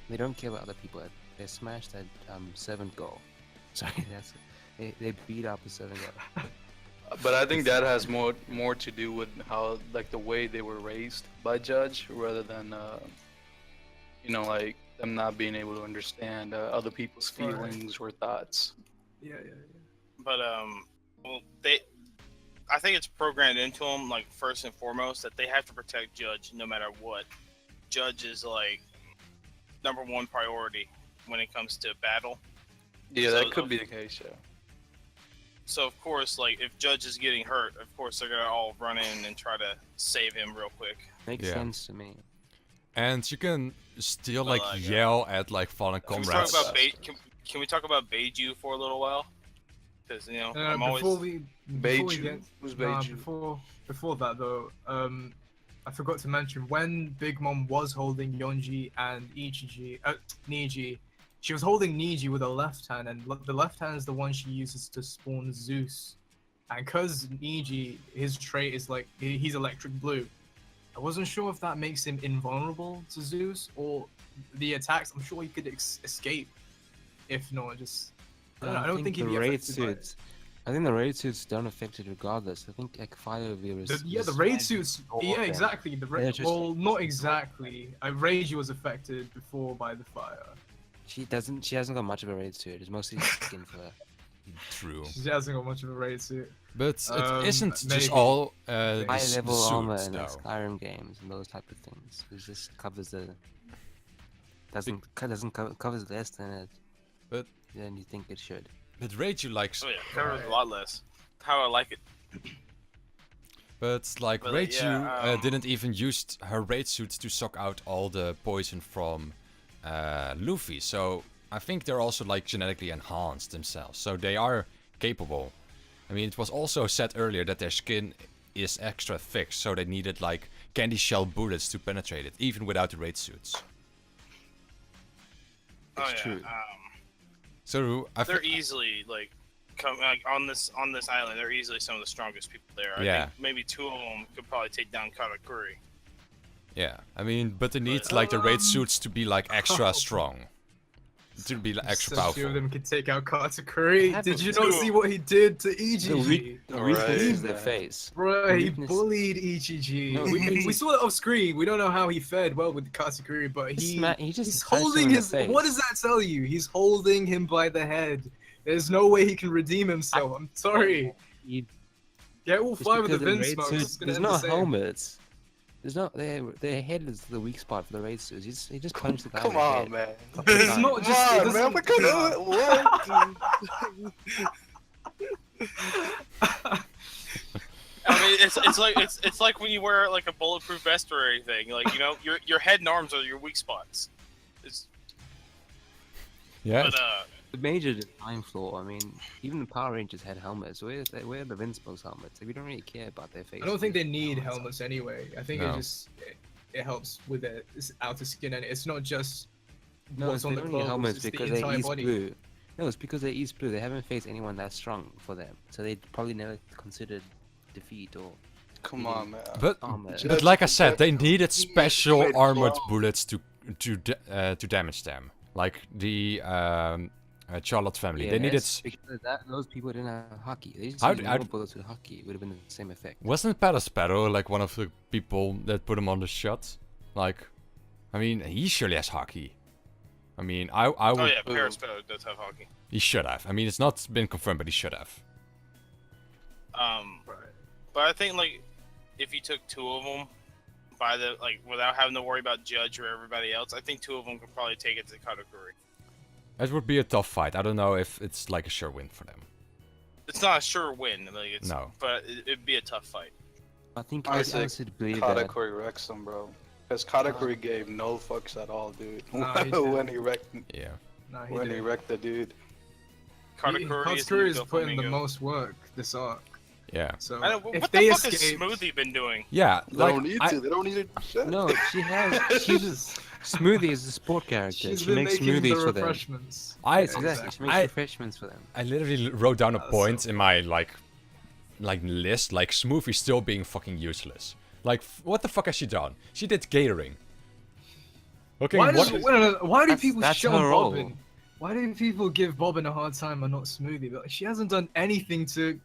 They don't care about other people. They smashed that servant goal. Sorry, they beat up the servant goal. But I think that has more to do with how, like, the way they were raised by Judge rather than like them not being able to understand other people's Right. feelings or thoughts. Yeah. But well, I think it's programmed into them, like first and foremost, that they have to protect Judge no matter what. Judge is like #1 priority when it comes to battle. Yeah, So, that could be the case. Yeah. So of course, like if Judge is getting hurt, of course they're gonna all run in and try to save him real quick. Makes Yeah. sense to me. And you can still Well, like like, yell at like fallen Can we comrades. talk about can we talk about Beiju for a little while? Because I'm always Before we Beiju? get Who's nah, Beiju? before that though, I forgot to mention when Big Mom was holding Yonji and Niji, she was holding Niji with her left hand, and the left hand is the one she uses to spawn Zeus. And cause Niji, his trait is like he's electric blue. I wasn't sure if that makes him invulnerable to Zeus or the attacks. I'm sure he could escape. If not, just I don't think he'd the be raid affected by it. suits. I think the raid suits don't affect it regardless. I think like fire virus. The raid suits. Yeah, exactly. They're just- Well, not exactly. Rage was affected before by the fire. She doesn't. She hasn't got much of a raid suit. It's mostly skin for her. True. She hasn't got much of a raid suit. But it isn't just maybe. all High High the level armor suits, in like though. Skyrim games and those type of things. It just covers the. Covers less than it. But- than you think it should. But Rage you like, oh yeah, covers a lot less. How I like it. but like But, Rage yeah, didn't even use her raid suits to suck out all the poison from Luffy. So I think they're also like genetically enhanced themselves. So they are capable. I mean, it was also said earlier that their skin is extra thick, so they needed like candy shell bullets to penetrate it, even without the raid suits. Oh yeah. true. So I They're think easily like on this island. They're easily some of the strongest people there. I Yeah. think maybe 2 of them could probably take down Katakuri. yeah, I mean, but they need like the raid suits to be like extra strong, to be like, extra So powerful. few of them could take out Katakuri. Have Did you to. not see what he did to The EGG? weakness Right. is their Yeah. face. Bro, he Weakness- bullied EGG. No, we weakness- saw it off screen. We don't know how he fared well with Katakuri, but He he's just punched him holding in the his. face. What does that tell you? He's holding him by the head. There's no way he can redeem himself. I'm sorry. He- Get all just 5 of the because Vin raid smokes. suits- It's gonna There's end no the same. helmets. There's no their head is the weak spot for the raid suits. He just punched the guy. in Come the on, head. man. It's Come not Come just. it on, man. doesn't- What? I mean, it's like when you wear like a bulletproof vest or anything. Like your head and arms are your weak spots. It's, Yeah, but The major design flaw. I mean, even the Power Rangers had helmets. Where are the Vinsmoke's helmets? We don't really care about their face. I don't think they need helmets anyway. I think No. it helps with their outer skin, and it's not just No, what's they on the don't clothes. need helmets it's the because they're entire East body. Blue. No, it's because they're East Blue. They haven't faced anyone that strong for them, so they probably never considered defeat or Come on, man. but armor. but like I said, they needed He special made armored clone. bullets to damage them, like the Charlotte family. They needed. because those people didn't have hockey. They just How used d- normal how d- bullets with hockey. It would have been the same effect. Wasn't Sparrow like one of the people that put him on the shot? Like, I mean, he surely has hockey. I mean, I would. oh yeah, Paris does have hockey. He should have. I mean, it's not been confirmed, but he should have. Right. But I think like if you took 2 of them by the without having to worry about Judge or everybody else, I think 2 of them could probably take it to Katakuri. It would be a tough fight. I don't know if it's like a sure win for them. It's not a sure win, like it's No. but it'd be a tough fight. I think I I say honestly believe that. Katakuri wrecks him, bro. Because Katakuri gave no fucks at all, dude. Nah, he when didn't. he wrecked, Yeah. Nah, when he did. wrecked the dude. Katakuri Katakuri is Nico putting the Flamingo. most work this arc. Yeah. So I don't, if what they the fuck escape, has Smoothie been doing? Yeah. They Like, don't need I- to. They don't need to. Shit. No, she has. She's Smoothie is a sport character. she's She been makes making the smoothies for them. refreshments. Yes, exactly. She makes I- refreshments for them. I literally wrote down a That's point so in my like list, like Smoothie still being fucking useless. Like, what the fuck has she done? She did catering. Okay, Why, what? why do That's- people that's shun her role. Bobbin? Why do people give Bobbin a hard time and not Smoothie? But she hasn't done anything to,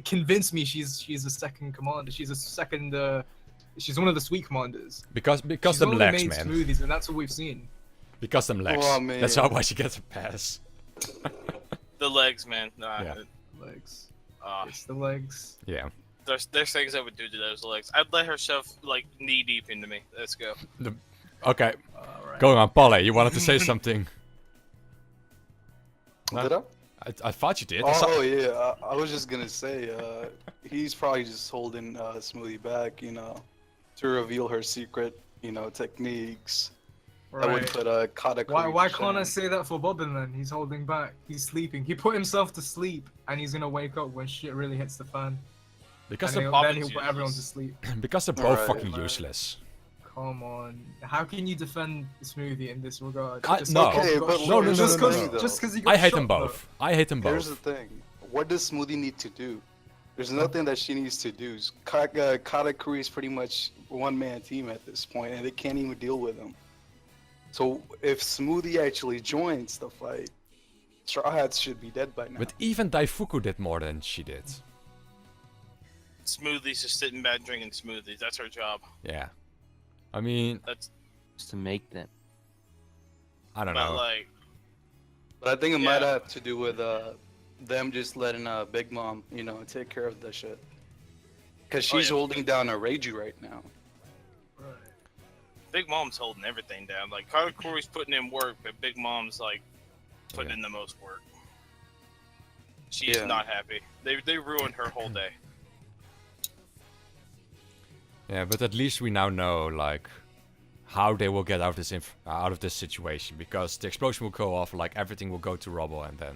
convince me she's a second commander. She's a second. She's one of the sweet commanders. Because She's them only legs, made man. Smoothies, and that's what we've seen. Because them legs. Oh, man. That's how why she gets a pass. The legs, man. Nah, Yeah. Legs. uh, It's the legs. Yeah. there's things I would do to those legs. I'd let her shove like knee deep into me. Let's go. Okay, Alright. going on, Polly. You wanted to say something. No? Did I? I thought you did. I saw- Oh yeah, I was just gonna say, he's probably just holding Smoothie back, to reveal her secret, techniques. That would Right. put Katakuri. Why to can't I shame. say that for Bobbin then? He's holding back. He's sleeping. He put himself to sleep, and he's gonna wake up when shit really hits the fan. because And they're, Bobbin's then he'll put everyone to useless. sleep. because they're both Right, fucking right. useless. Come on. How can you defend Smoothie in this regard? I- Just no. because he Okay, got but shot. no, no, Just no, no, 'cause- no. Just because he got I hate shot, them though. both. I hate them Here's the both. thing. What does Smoothie need to do? There's nothing that she needs to do. Katakuri is pretty much one-man team at this point, and they can't even deal with him. So if Smoothie actually joins the fight, Straw Hats should be dead by now. But even Daifuku did more than she did. Smoothies just sitting back drinking smoothies. That's her job. Yeah. I mean, That's Just to make them. I don't but know. like But I think it might Yeah. have to do with them just letting Big Mom, take care of the shit. Because Oh, she's yeah. holding down a Reiju right now. Right. Big Mom's holding everything down. Like Katakuri's putting in work, but Big Mom's like putting Yeah. in the most work. She's Yeah. not happy. They ruined her whole day. Yeah, but at least we now know like how they will get out of this situation, because the explosion will go off, like everything will go to rubble, and then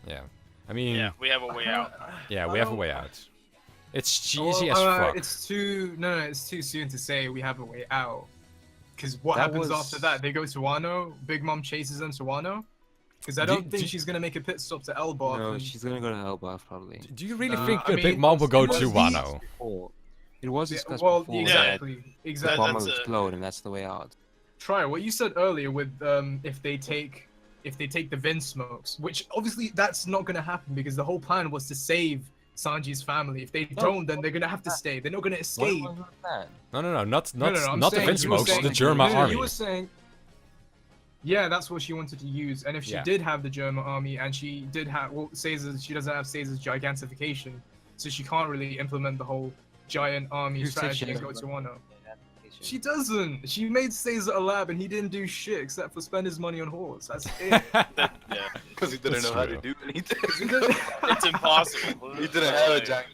Yeah. I mean, Yeah, we have a way out. yeah, we I have a don't- way out. It's Well, cheesy as fuck. It's too it's too soon to say we have a way out. Because what That happens was- after that? They go to Wano. Big Mom chases them to Wano. Because I Do- don't think do- she's gonna make a pit stop to Elbaf. No, and- she's gonna go to Hellbath probably. Do you really Nah, think I the Big mean, Mom will go it to was Wano? Before. It was Yeah, discussed well, before exactly, that the exactly. bomb that's will a- explode and that's the way out. Try what you said earlier with if they take the Vin smokes, which obviously that's not gonna happen because the whole plan was to save Sanji's family. If they don't, then they're gonna have to stay. They're not gonna escape. What was that? No, not No, I'm not the saying- Vince you were Smokes, saying- the German no, army. You were saying, yeah, that's what she wanted to use. And if she Yeah. did have the German army, and she did have, well, Caesar's, she doesn't have Caesar's gigantification, so she can't really implement the whole giant army Who said strategy she and go doesn't? to Wano. She doesn't. She made Caesar a lab, and he didn't do shit except for spend his money on horse. That's it. That, yeah, Because he didn't That's know how to true. do anything. it's impossible. he didn't have a giant.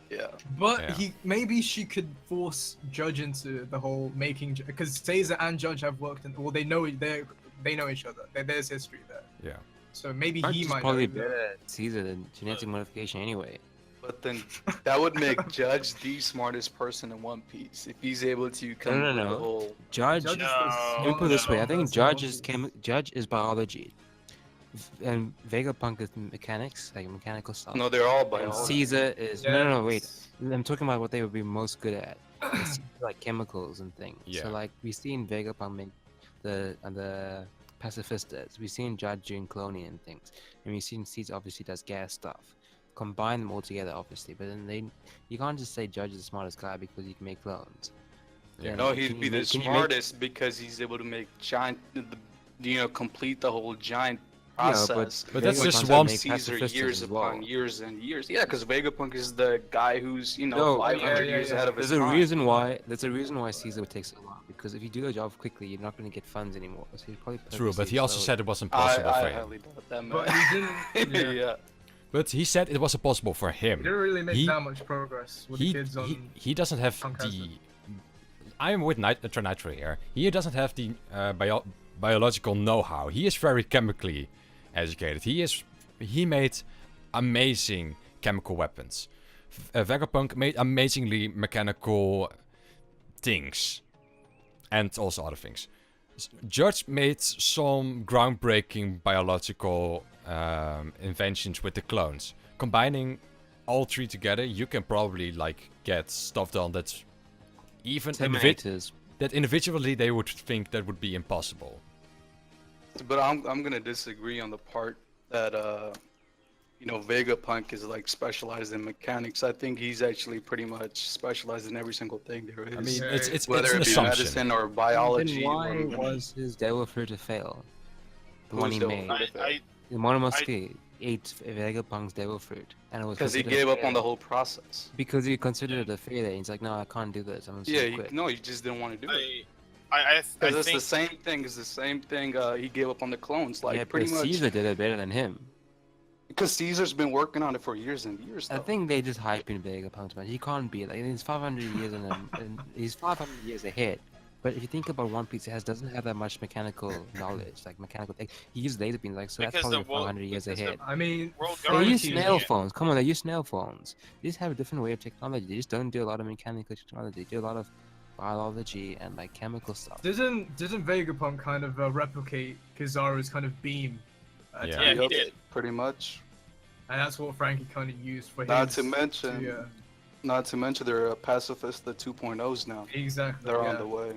Yeah. But Yeah. maybe she could force Judge into the whole making, because Caesar and Judge have worked, well, they know each other. There's history there. Yeah. So maybe Judge he is might probably know. better at Caesar than genetic modification anyway. But then that would make Judge the smartest person in One Piece if he's able to come No, up no, with no. the whole. Judge, Judge is the No. let me put it this way. I think smartest Judge person is in One Judge is biology, and Vegapunk is mechanics, like mechanical stuff. No, they're all And biology. Caesar is Piece. no, wait. Yes. I'm talking about what they would be most good at, It's like chemicals and things. Yeah. So like we seen Vegapunk make the pacifistas. We've seen Judge doing cloning and things, and we've seen Caesar obviously does gas stuff. Combine them all together, obviously, but then you can't just say Judge is the smartest guy because he can make clones. Yeah. No, Can he'd you be the make- can you make- smartest because he's able to make giant, complete the whole giant Yeah, process. But that's Vegapunk just can one- make Caesar pacifistas years as well. upon years and years. Yeah, because Vegapunk is the guy who's No, 500 yeah, years yeah. ahead of his There's a time. reason why. There's a reason why Caesar would take so long. Because if you do the job quickly, you're not going to get funds anymore. So he'd probably True, but purposely he also slow said it was impossible I for him. highly doubt that, man. But he didn't. Yeah. yeah. But he said it was impossible for He him. didn't really make He- that much progress with He, the kids on. he doesn't have on the. Kaiser. I'm with Nitro here. He doesn't have the biological know-how. He is very chemically educated. He made amazing chemical weapons. Vegapunk made amazingly mechanical things, and also other things. Judge made some groundbreaking biological inventions with the clones. Combining all three together, you can probably like get stuff done that's even Terminators. that individually they would think that would be impossible. But I'm gonna disagree on the part that you know, Vegapunk is like specialized in mechanics. I think he's actually pretty much specialized in every single thing there is. I mean, Yeah, it's whether an it be assumption. medicine or biology. Then why or, was his Devil Fruit a fail? The one Who's he Devil made. Fruit? I The Monomosuke ate Vegapunk's Devil Fruit, and it was Because he considered gave a up on the failure. whole process. Because he considered it a failure. He's like, no, I can't do this. I'm just Yeah, gonna quit. no, he just didn't want to do it. I Because it's think the same thing. It's the same thing. He gave up on the clones, like yeah, pretty but much. Caesar did it better than him. Because Caesar's been working on it for years and years. I Though. think they just hyping Vegapunk, man. He can't be like he's 500 years and he's 500 years ahead. But if you think about One Piece, doesn't have that much mechanical knowledge, like mechanical thing. He used laser beams, like so that's Because probably the world- 500 years because the- ahead. I mean, World They Guardians use Frankie- snail yeah. phones. Come on, they use snail phones. They just have a different way of technology. They just don't do a lot of mechanical technology. They do a lot of biology and like chemical stuff. Didn't Vegapunk kind of replicate Kizaru's kind of beam attack? Yeah. Yeah, he Yep, did. pretty much. And that's what Frankie kind of used for Not his. to mention, yeah, not to mention, they're pacifist, the 2.0s now. exactly. They're yeah. on the way.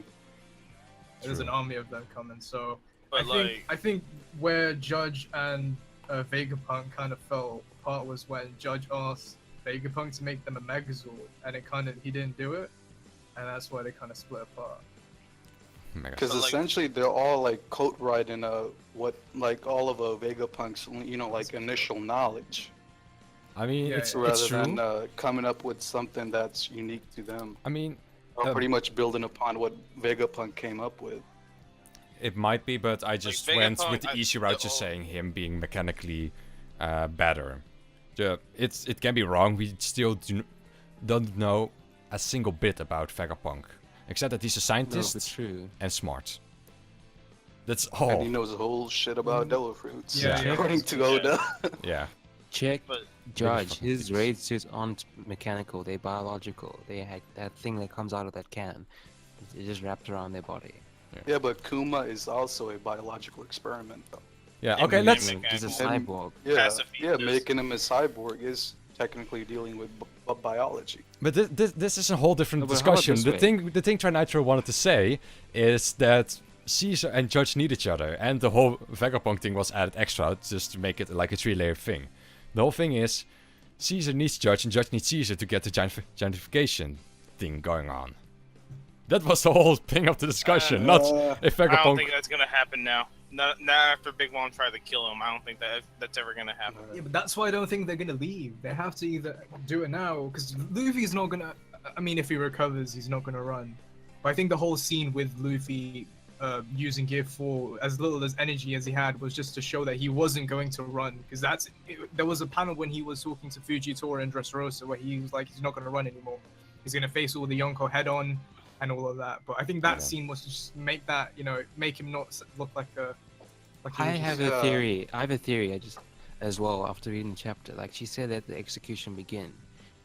There's an True. army of them coming. So But I think where Judge and Vegapunk kind of fell apart was when Judge asked Vegapunk to make them a Megazord, and he didn't do it, and that's why they kind of split apart. Mega. Because But, like- essentially they're all like coat riding what like all of Vegapunk's like initial knowledge, I mean, Yeah, it's rather true. than coming up with something that's unique to them, I mean, or Um, pretty much building upon what Vegapunk came up with. it might be, but I just went with the Vegapunk, easy the route, just whole- saying him being mechanically better. Yeah, it can be wrong. We still don't know a single bit about Vegapunk, except that he's a No, scientist but true. and smart. That's And he all. knows a whole shit about devil fruits, Yeah, yeah. according to Oda. Yeah. Check But Judge. fucking His things. raid suits aren't mechanical. They're biological. They had that thing that comes out of that can. It just wrapped around their body. Yeah, but Kuma is also a biological experiment, though. Yeah. Yeah, Okay. but Let's. mechanical. He's a And- cyborg. Yeah, Pacifist. making him a cyborg is technically dealing with biology. But this is a whole different No, but how about discussion. this way? The thing Trinitro wanted to say is that Caesar and Judge need each other, and the whole Vegapunk thing was added extra just to make it like a 3-layer thing. The whole thing is Caesar needs Judge and Judge needs Caesar to get the giantification thing going on. That was the whole thing of the discussion, not if I don't Vegapunk. think that's gonna happen now. Not after Big Mom tried to kill him. I don't think that's ever gonna happen. Yeah, but that's why I don't think they're gonna leave. They have to either do it now, because Luffy's not gonna. I mean, if he recovers, he's not gonna run. But I think the whole scene with Luffy using Gear 4, as little as energy as he had, was just to show that he wasn't going to run. Because there was a panel when he was talking to Fujitora and Dressrosa where he was like, he's not gonna run anymore. He's gonna face all the Yonko head on and all of that. But I think that Yeah. scene was to just make that, make him not look like a. Like he I was have just- a theory. I have a theory. As well after reading the chapter. Like she said that the execution begin.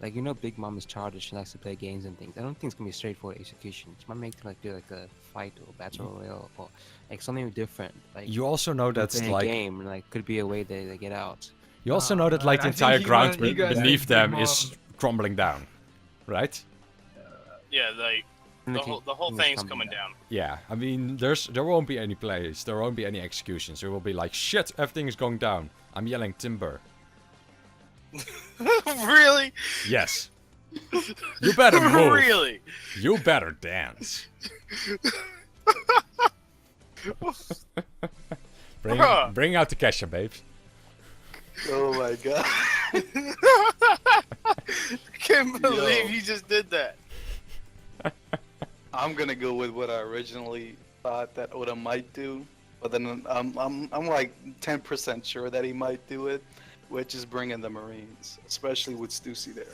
Like Big Mom is childish. She likes to play games and things. I don't think it's gonna be a straightforward execution. She might make them do like a fight or battle royale or like something different. Like You also know that's playing like a game. And, like could be a way they get out. you also know that like the I think entire you ground guys- you guys beneath think them Big is Mom- crumbling down, right? Yeah, like And the the whole king is thing's coming down. Yeah, I mean, there won't be any plays, there won't be any executions. There will be like, shit, everything is going down. I'm yelling timber. Really? Yes. You better move. Really? You better dance. Bruh. Bring out the Kesha, babes. Oh my god. I can't believe Yo. you just did that. I'm gonna go with what I originally thought that Oda might do, but then I'm like 10% sure that he might do it, which is bringing the Marines, especially with Stussy there.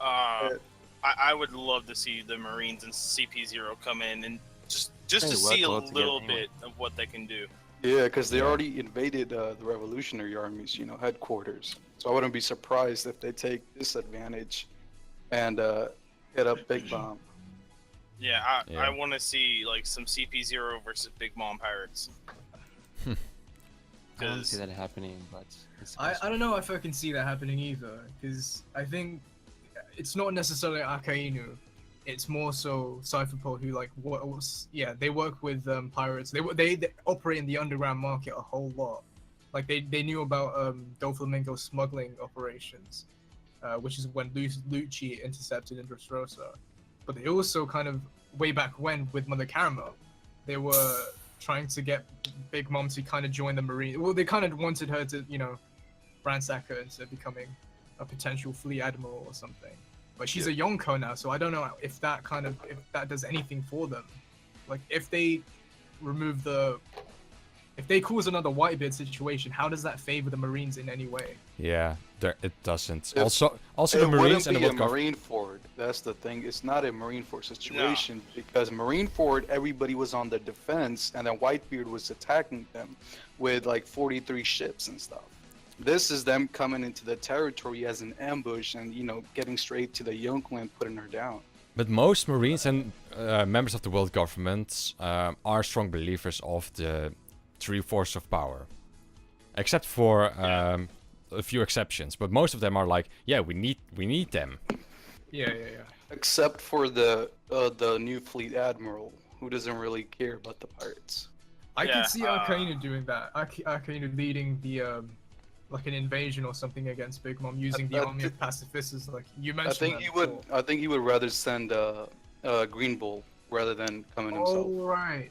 I would love to see the Marines and CP0 come in and just They to work see a well together little anyway. bit of what they can do. Yeah, because they Yeah. already invaded the Revolutionary Army's, headquarters. So I wouldn't be surprised if they take this advantage and hit up Big Bomb. Yeah, Yeah. I want to see like some CP0 versus Big Mom Pirates. I don't Because see that happening, but it's I don't know if I can see that happening either, because I think it's not necessarily Akainu. It's more so Cypherpol who they work with pirates. They operate in the underground market a whole lot, Like they knew about Doflamingo smuggling operations, which is when Lucci intercepted Dressrosa. But they also kind of way back when with Mother Caramel, they were trying to get Big Mom to kind of join the Marine. Well, they kind of wanted her to, you know, ransack her into becoming a potential fleet admiral or something. But she's a Yonko now, so I don't know if that does anything for them. Like if they remove if they cause another Whitebeard situation, how does that favor the Marines in any way? Yeah, it doesn't. If- Also the It Marines wouldn't and the be a World Cup. Marineford. That's the thing. It's not a Marineford situation because Marineford, everybody was on the defense, and then Whitebeard was attacking them with like 43 ships and stuff. This is them coming into the territory as an ambush and, you know, getting straight to the Yonko and putting her down. But most Marines and members of the world government are strong believers of the three forces of power, except for a few exceptions. But most of them are like, yeah, we need them. Yeah. Except for the new fleet admiral, who doesn't really care about the pirates. I Yeah, could see Arcanine doing that. Arcanine leading the like an invasion or something against Big Mom using the army of pacifistas, like you mentioned. I think he would rather send Green Bull rather than coming himself. Oh right.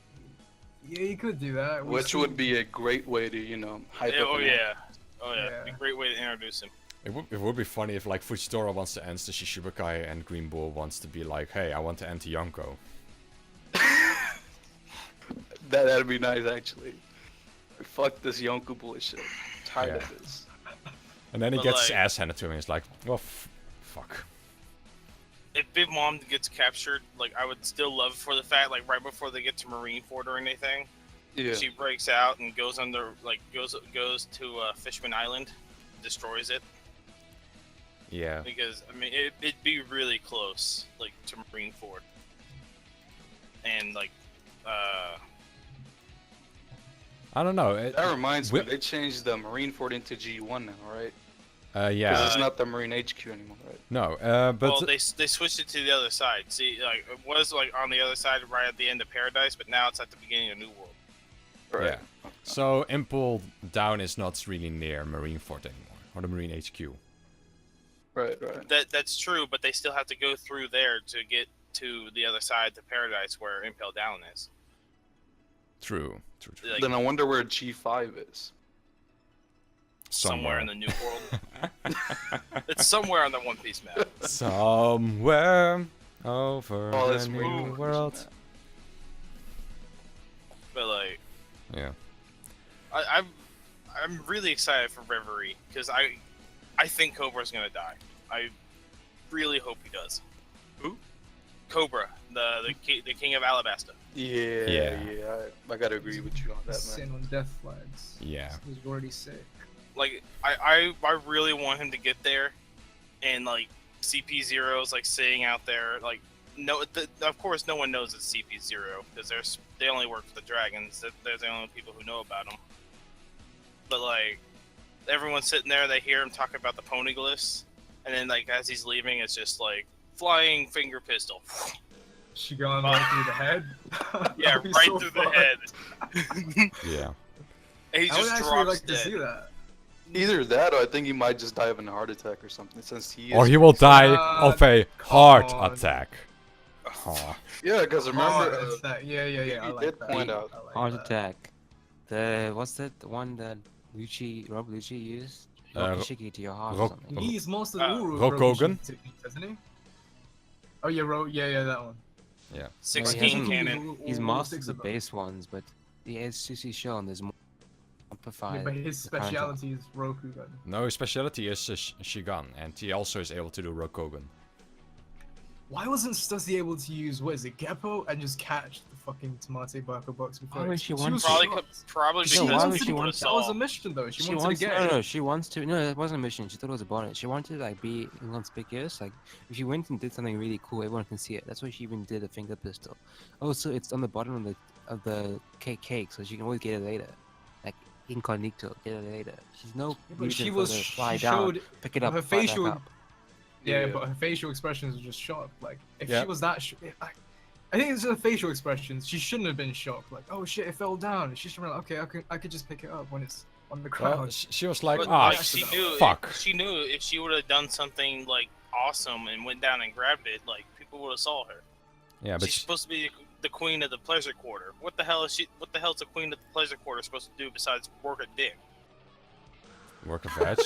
Yeah, he could do that. Which would be a great way to, you know, hype up. Oh him. yeah. Oh yeah. Yeah. Be a great way to introduce him. It would be funny if like Fujitora wants to end the Shishibukai and Green Bull wants to be like, hey, I want to enter Yonko. That'd be nice, actually. Fuck this Yonko bullshit. I'm tired of this. And then he But, gets his like- ass handed to him and he's like, well, fuck. If Big Mom gets captured, like I would still love for the fact, like right before they get to Marineford or anything, Yeah. she breaks out and goes under, like goes to Fishman Island, destroys it. Yeah. Because I mean, it'd be really close, like to Marineford, and like, I don't know. That reminds me, Wi- they changed the Marineford into G1 now, right? Yeah. Because it's not the Marine HQ anymore, right? No, but well, they switched it to the other side. See, like it was like on the other side, right at the end of Paradise, but now it's at the beginning of New World. Right. yeah. So Impel Down is not really near Marineford anymore, or the Marine HQ. Right, right. That's true, but they still have to go through there to get to the other side, to Paradise, where Impel Down is. True. Like, Then I wonder where G5 is. somewhere in the New World. It's somewhere on the One Piece map. Somewhere over Oh, the that's new weird. world. But like, Yeah. I'm really excited for Reverie because I think Cobra's gonna die. I really hope he does. Who? Cobra, the king of Alabasta. Yeah. I gotta agree with you on that, man. Sin on death flags. Yeah. He's already sick. Like I really want him to get there, and like CP0's like sitting out there like of course no one knows it's CP0 because they only work for the Dragons. They're the only people who know about them. But like everyone's sitting there, they hear him talking about the poneglyphs, and then like as he's leaving, it's just like flying finger pistol. She gone right through the head. Yeah, That'd be right so through fun. the head. Yeah. And he I would just actually drops like to dead. see that. Either that or I think he might just die of a heart attack or something since he Or is... he will die of a heart on. attack. Aw. Yeah, because remember... Oh, that's that. Yeah. he I like did that. point out- I like Heart that. attack. What's that? The one that Rob Lucci used? Uh, Shiki to your heart Ro- or something. He's most of Uh, the Rokogan? isn't he? Oh yeah, yeah, that one. 16 hasn't- cannon. He's all mastered six the of them. base ones, but he has CC shown there's more Yeah, amplified. but his the current- speciality is Rokugan. No, his specialty is Shigan, and he also is able to do Rokogan. Why wasn't Stussy able to use, what is it, Geppo, and just catch the fucking Tomate Barker box before Why it- would she want was to? shocked. Probably She No, why because would wanted she to- want that was a mission though. She wanted wants to get no, it. no, she wants to. No, that wasn't a mission. She thought it was a bonus. She wanted to like be inconspicuous. Like if she went and did something really cool, everyone can see it. That's why she even did a finger pistol. Also, it's on the bottom of the cake, so she can always get it later. Like incognito, get it later. She's no Yeah, but reason she for was her to she fly down, showed pick it up, her fly back facial. up. Yeah, Yeah. but her facial expressions were just shocked. Like if Yeah. she was that, I think it's her facial expressions. She shouldn't have been shocked. Like, oh shit, it fell down. She should have been like, okay, I could just pick it up when it's on the Well, ground. she was like, But ah, like, she knew. fuck. She knew if she would have done something like awesome and went down and grabbed it, like people would have saw her. Yeah, but She's supposed to be the queen of the pleasure quarter. What the hell is she? What the hell is the queen of the pleasure quarter supposed to do besides work a dick? work a veg.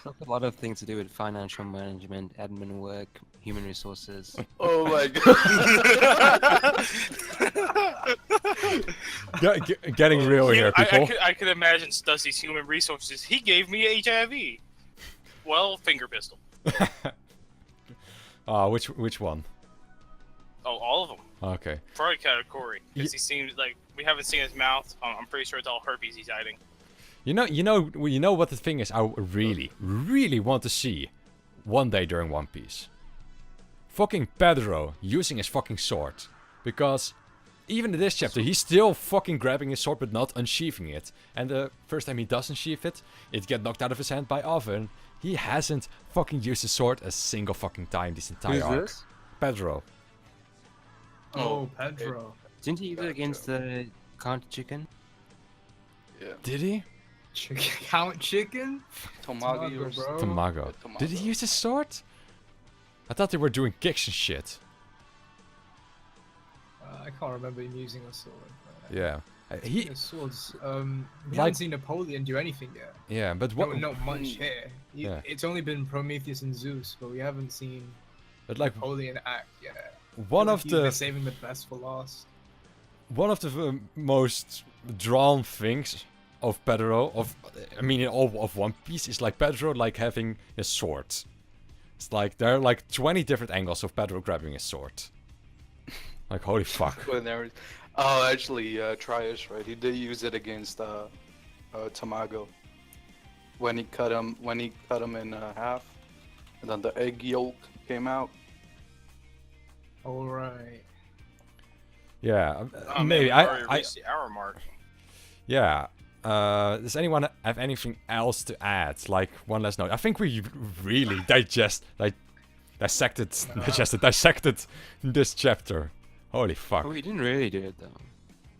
A lot of things to do with financial management, admin work, human resources. Oh my god. Getting real here, people. I could imagine Stussy's human resources. He gave me HIV. Well, finger pistol. Which one? Oh, all of them. Okay. Probably category. Because he seems like we haven't seen his mouth. I'm pretty sure it's all herpes he's hiding. You know what the thing is. I really, really want to see one day during One Piece. Fucking Pedro using his fucking sword, because even in this chapter he's still fucking grabbing his sword but not unsheathing it. And the first time he does unsheath it, it gets knocked out of his hand by Oven. He hasn't fucking used his sword a single fucking time this entire arc. Pedro. Oh, Pedro. Didn't he use it against the counter chicken? Yeah. Did he? Count chicken? Tomagi or bro. Tamago. Did he use his sword? I thought they were doing kicks and shit. I can't remember him using a sword. Yeah. He. Swords. We Like- haven't seen Napoleon do anything yet. Yeah, but what? No, not much here. Yeah. It's only been Prometheus and Zeus, but we haven't seen But like Napoleon act yet. one I of think he's been the saving the best for last. most drawn things of Pedro in all of One Piece is like Pedro like having his sword. It's like there are like 20 different angles of Pedro grabbing his sword. Like holy fuck. Oh, actually, Trius, right? He did use it against Tamago when he cut him in half, and then the egg yolk came out. All right. Yeah, Oh, maybe man, we already I reached the hour mark. yeah. Does anyone have anything else to add? Like one last note. I think we really dissected this chapter. Holy fuck. Oh, we didn't really do it though.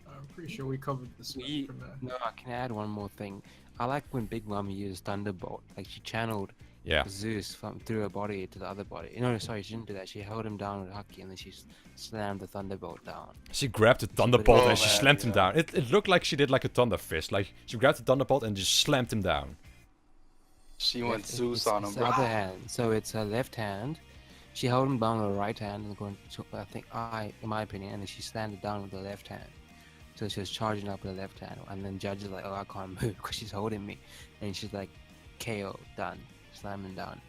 I'm pretty sure we covered the spectrum there. No, I can add one more thing. I like when Big Mom used Thunderbolt. Like she channeled Yeah. Zeus through her body to the other body. No, sorry, she didn't do that. She held him down with Haki and then she slammed the Thunderbolt down. She grabbed the Thunderbolt Oh, and she man, slammed him yeah. down. It looked like she did like a Thunder Fist. Like she grabbed the Thunderbolt and just slammed him down. She went It's- Zeus it's- on him, it's the bro. other hand. So it's her left hand. She held him down with her right hand and going to, in my opinion, and then she slammed it down with her left hand. So she was charging up with her left hand, and then Judge is like, oh, I can't move because she's holding me. And she's like, KO, done, slamming down.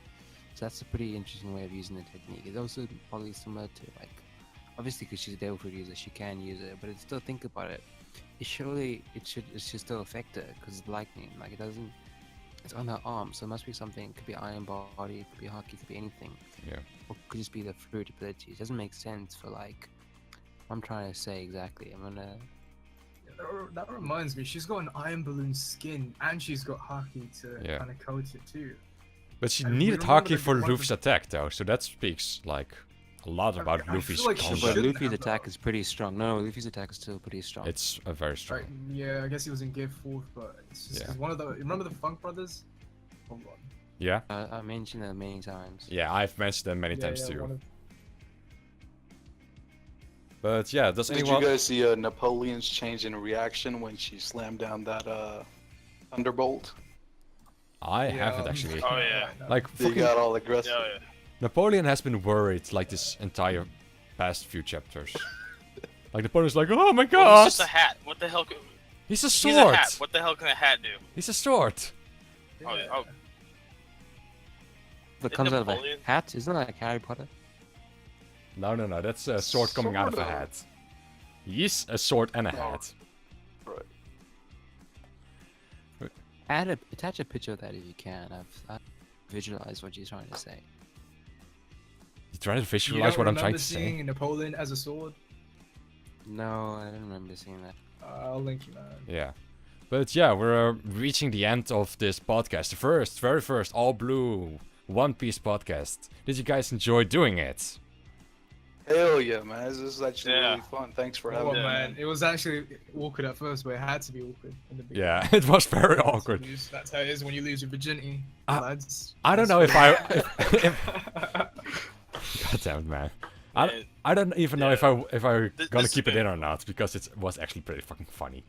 So that's a pretty interesting way of using the technique. It's also probably similar to like, obviously because she's a Devil Fruit user, she can use it, but still think about it. It should still affect her because it's lightning. Like it doesn't. It's on her arm, so it must be something. It could be Iron Body, it could be Haki, it could be anything. Yeah. Or it could just be the fruit ability. It doesn't make sense for like. What I'm trying to say exactly. I'm gonna. That reminds me, she's got an Iron Balloon skin, and she's got Haki to Yeah. kind of coat it too. But she And we needed remember Haki that for one of Luffy's the- attack though, so that speaks like a lot I- about I feel Luffy's like she But combat. should Luffy's have, attack though. is pretty strong. No, Luffy's attack is still pretty strong. It's a very strong. Right, yeah, I guess he was in Gear 4, but it's just Yeah. 'cause one of the. Remember the Funk Brothers? Hold on. Yeah? I mentioned that many times. Yeah, I've mentioned them many times yeah, too. one of- But yeah, does Did anyone you guys see Napoleon's change in reaction when she slammed down that Thunderbolt? I yeah, haven't I'm actually. looking Oh, at it yeah. right now. Like He fucking got all aggressive. Yeah, yeah. Napoleon has been worried like this entire past few chapters. Like Napoleon's like, oh my Well, god! it's just a hat. What the hell? He's a He's sword! a hat. What the hell can a hat do? He's a sword! Oh, Yeah. oh, That comes out of a Napoleon- hat, isn't that like Harry Potter? No, that's a sword coming out of a Sorta. hat. He's a sword and a Oh. hat. Right. Attach a picture of that if you can. I've visualized what you're trying to say. You trying to You visualize don't what I'm trying remember to say? seeing Napoleon as a sword? No, I don't remember seeing that. I'll link you, man. Yeah. But yeah, we're reaching the end of this podcast. The very first all blue One Piece podcast. Did you guys enjoy doing it? Hell yeah, man. This is actually Yeah. really fun. Thanks for having Oh me. man, it was actually awkward at first, but it had to be awkward in the beginning. Yeah, it was very That's awkward. That's how it is when you lose your virginity, I- lads. I don't know if I. God damn it, man. And I don't even know if I This gonna has keep it been- in or not because it was actually pretty fucking funny.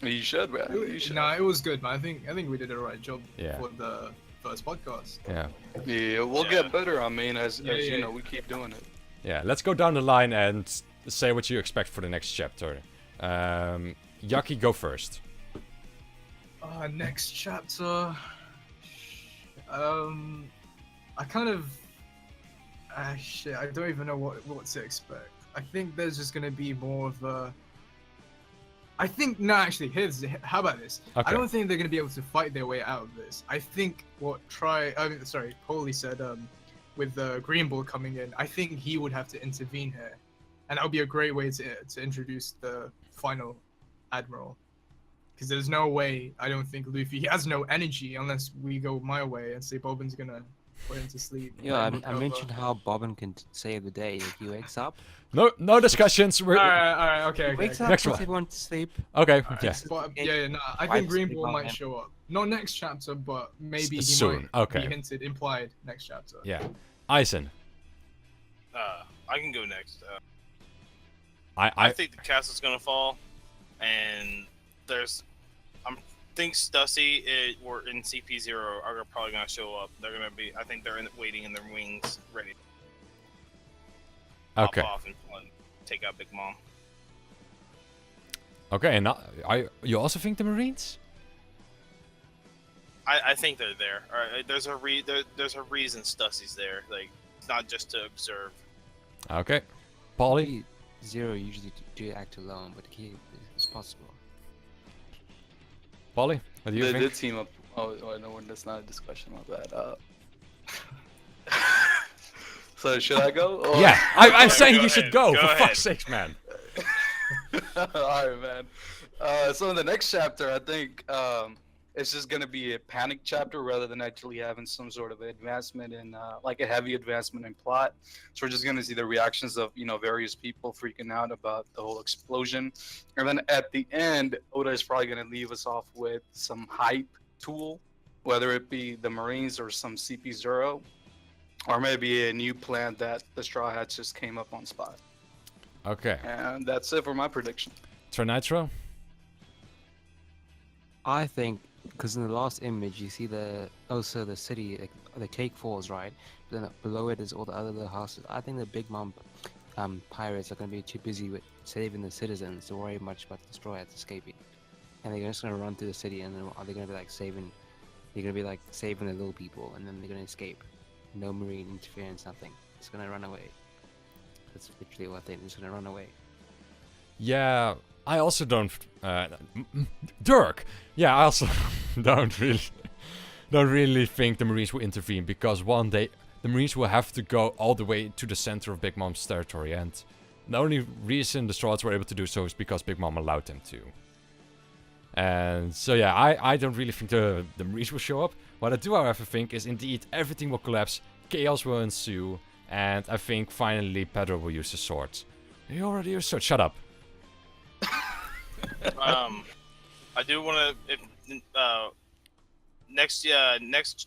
You should, man. You should. No, it was good, man. I think we did a right job Yeah. for the first podcast. Yeah. Yeah, we'll Yeah. get better. I mean, as Yeah, you yeah. know, we keep doing it. Yeah, let's go down the line and say what you expect for the next chapter. Yaki, go first. Next chapter. I kind of. Shit, I don't even know what to expect. I think there's just gonna be more of a. I think no, actually, how about this? Okay. I don't think they're gonna be able to fight their way out of this. I think Poli said with the Green Ball coming in, I think he would have to intervene here, and that would be a great way to introduce the final admiral. Because there's no way, I don't think Luffy, he has no energy unless we go my way and say Bobbin's gonna put him to sleep. Yeah, let I, him I recover. mentioned how Bobbin can save the day if he wakes up. No discussions. We're, Alright, okay. Wakes okay. up, Next puts one. everyone to sleep. Okay, Alright, yeah. but, yeah, no, I Why think does Green he Ball want might him? show up. Not next chapter, but maybe he Soon, might okay. be hinted, implied next chapter. Yeah. Aizen. I can go next. I I think the castle's gonna fall, and I think Stussy or in CP0 are probably gonna show up. They're gonna be. I think they're waiting in their wings, ready to okay. pop off and take out Big Mom. Okay, and you also think the Marines? I think they're there. All right, there's a reason Stussy's there. Like it's not just to observe. Okay. Polly? Maybe Zero usually do act alone, but he it's possible. Polly? What do you They think? did team up. Oh, no, that's not a discussion of that. So should I go? Or- Yeah, I'm Yeah, saying go you should ahead, go, go for ahead. fuck's sakes, man. Alright, man. So in the next chapter, I think it's just gonna be a panic chapter rather than actually having some sort of advancement in, like a heavy advancement in plot. So we're just gonna see the reactions of various people freaking out about the whole explosion, and then at the end, Oda is probably gonna leave us off with some hype tool, whether it be the Marines or some CP0, or maybe a new plan that the Straw Hats just came up on spot. Okay. And that's it for my prediction. Trinitro? I think because in the last image you see the city, like, the cake falls, right? Then below it is all the other little houses. I think the Big Mom pirates are going to be too busy with saving the citizens to worry much about the Straw Hats escaping, and they're just going to run through the city, and then are they going to be like saving? They're going to be like saving the little people, and then they're going to escape. No marine interference, nothing. It's going to run away. That's literally what I think. It's going to run away. Yeah, I also don't. Dirk. Yeah, I also don't really think the Marines will intervene because one day the Marines will have to go all the way to the center of Big Mom's territory, and the only reason the Straws were able to do so is because Big Mom allowed them to. And so yeah, I don't really think the Marines will show up. What I do, however, think is indeed everything will collapse, chaos will ensue, and I think finally Pedro will use his sword. He already used sword. Shut up. I do want to. Next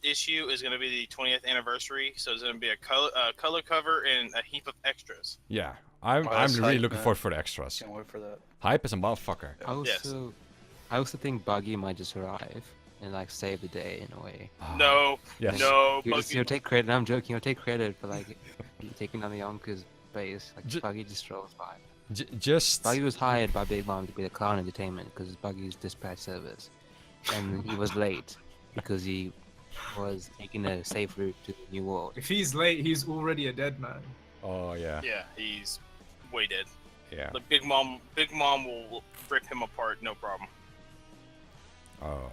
issue is going to be the 20th anniversary, so it's going to be a color cover and a heap of extras. Yeah, I'm that's really hype, looking man. forward for the extras. Can't wait for that. Hype is a motherfucker. Yes. I also think Buggy might just arrive and like save the day in a way. Ah, No, Yes. no, He'll take credit. I'm joking. He'll take credit for like taking down the Yonkers base. Like J- Buggy just strolls by. Just Buggy was hired by Big Mom to be the clown entertainment because Buggy's dispatch service, and he was late because he was taking a safe route to the New World. If he's late, he's already a dead man. oh yeah, Yeah, he's way dead. yeah. The Big Mom will rip him apart, no problem. Oh,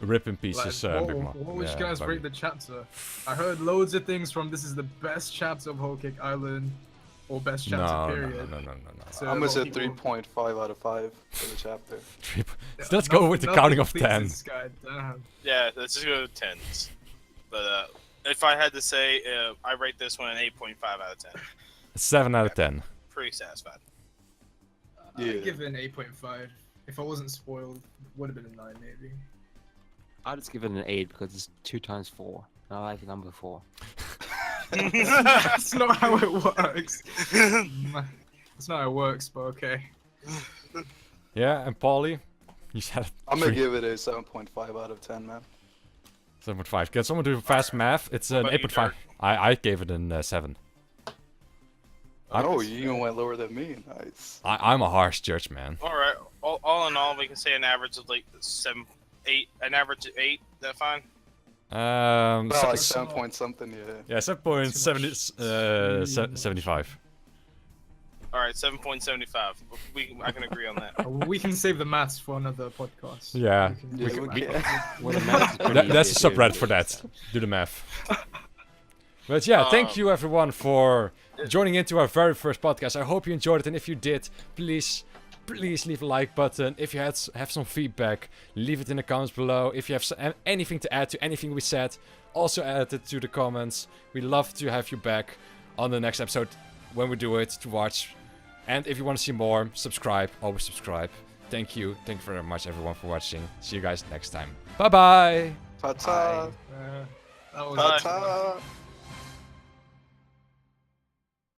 rip in pieces, Like, Big Mom. what would Yeah, you guys Buggy. rate the chapter? I heard loads of things from this is the best chapter of Whole Cake Island, or best chapter No, period. no. So I'm a gonna lot say of people- 3.5 out of 5 for the chapter. So let's go with the Nothing counting of pleases 10. this guy, damn. Yeah, let's just go to tens. But If I had to say, I rate this one an 8.5 out of 10. 7 out of 10. Pretty satisfied. Yeah. I'd give it an 8.5. If I wasn't spoiled, would have been a 9 maybe. I'd just give it an 8 because it's 2 times 4. I like the number 4. That's not how it works. That's not how it works, but okay. Yeah, and Paulie, you said I'm gonna 3. give it a 7.5 out of 10, man. 7.5. Can someone do fast math? It's an What about you, 8.5. Dark? I gave it an 7. Oh, you even went lower than me. Nice. I'm a harsh judge, man. All right. All in all, we can say an average of like 7, 8. An average of 8. Is that fine? Um, About so- like 7 point something, yeah. yeah, 7.75. All right, 7.75. I can agree on that. We can save the maths for another podcast. Yeah. We can do Yeah, the math. we Well, the math is pretty That's a easy to do, subreddit for really, that. so. Do the math. But yeah, thank you everyone for joining into our very first podcast. I hope you enjoyed it, and if you did, please leave a like button. If you have some feedback, leave it in the comments below. If you have anything to add to anything we said, also add it to the comments. We'd love to have you back on the next episode when we do it to watch. And if you want to see more, subscribe. Always subscribe. Thank you. Thank you very much everyone for watching. See you guys next time. Bye bye. Ta-ta. That was Bye. Ta-ta.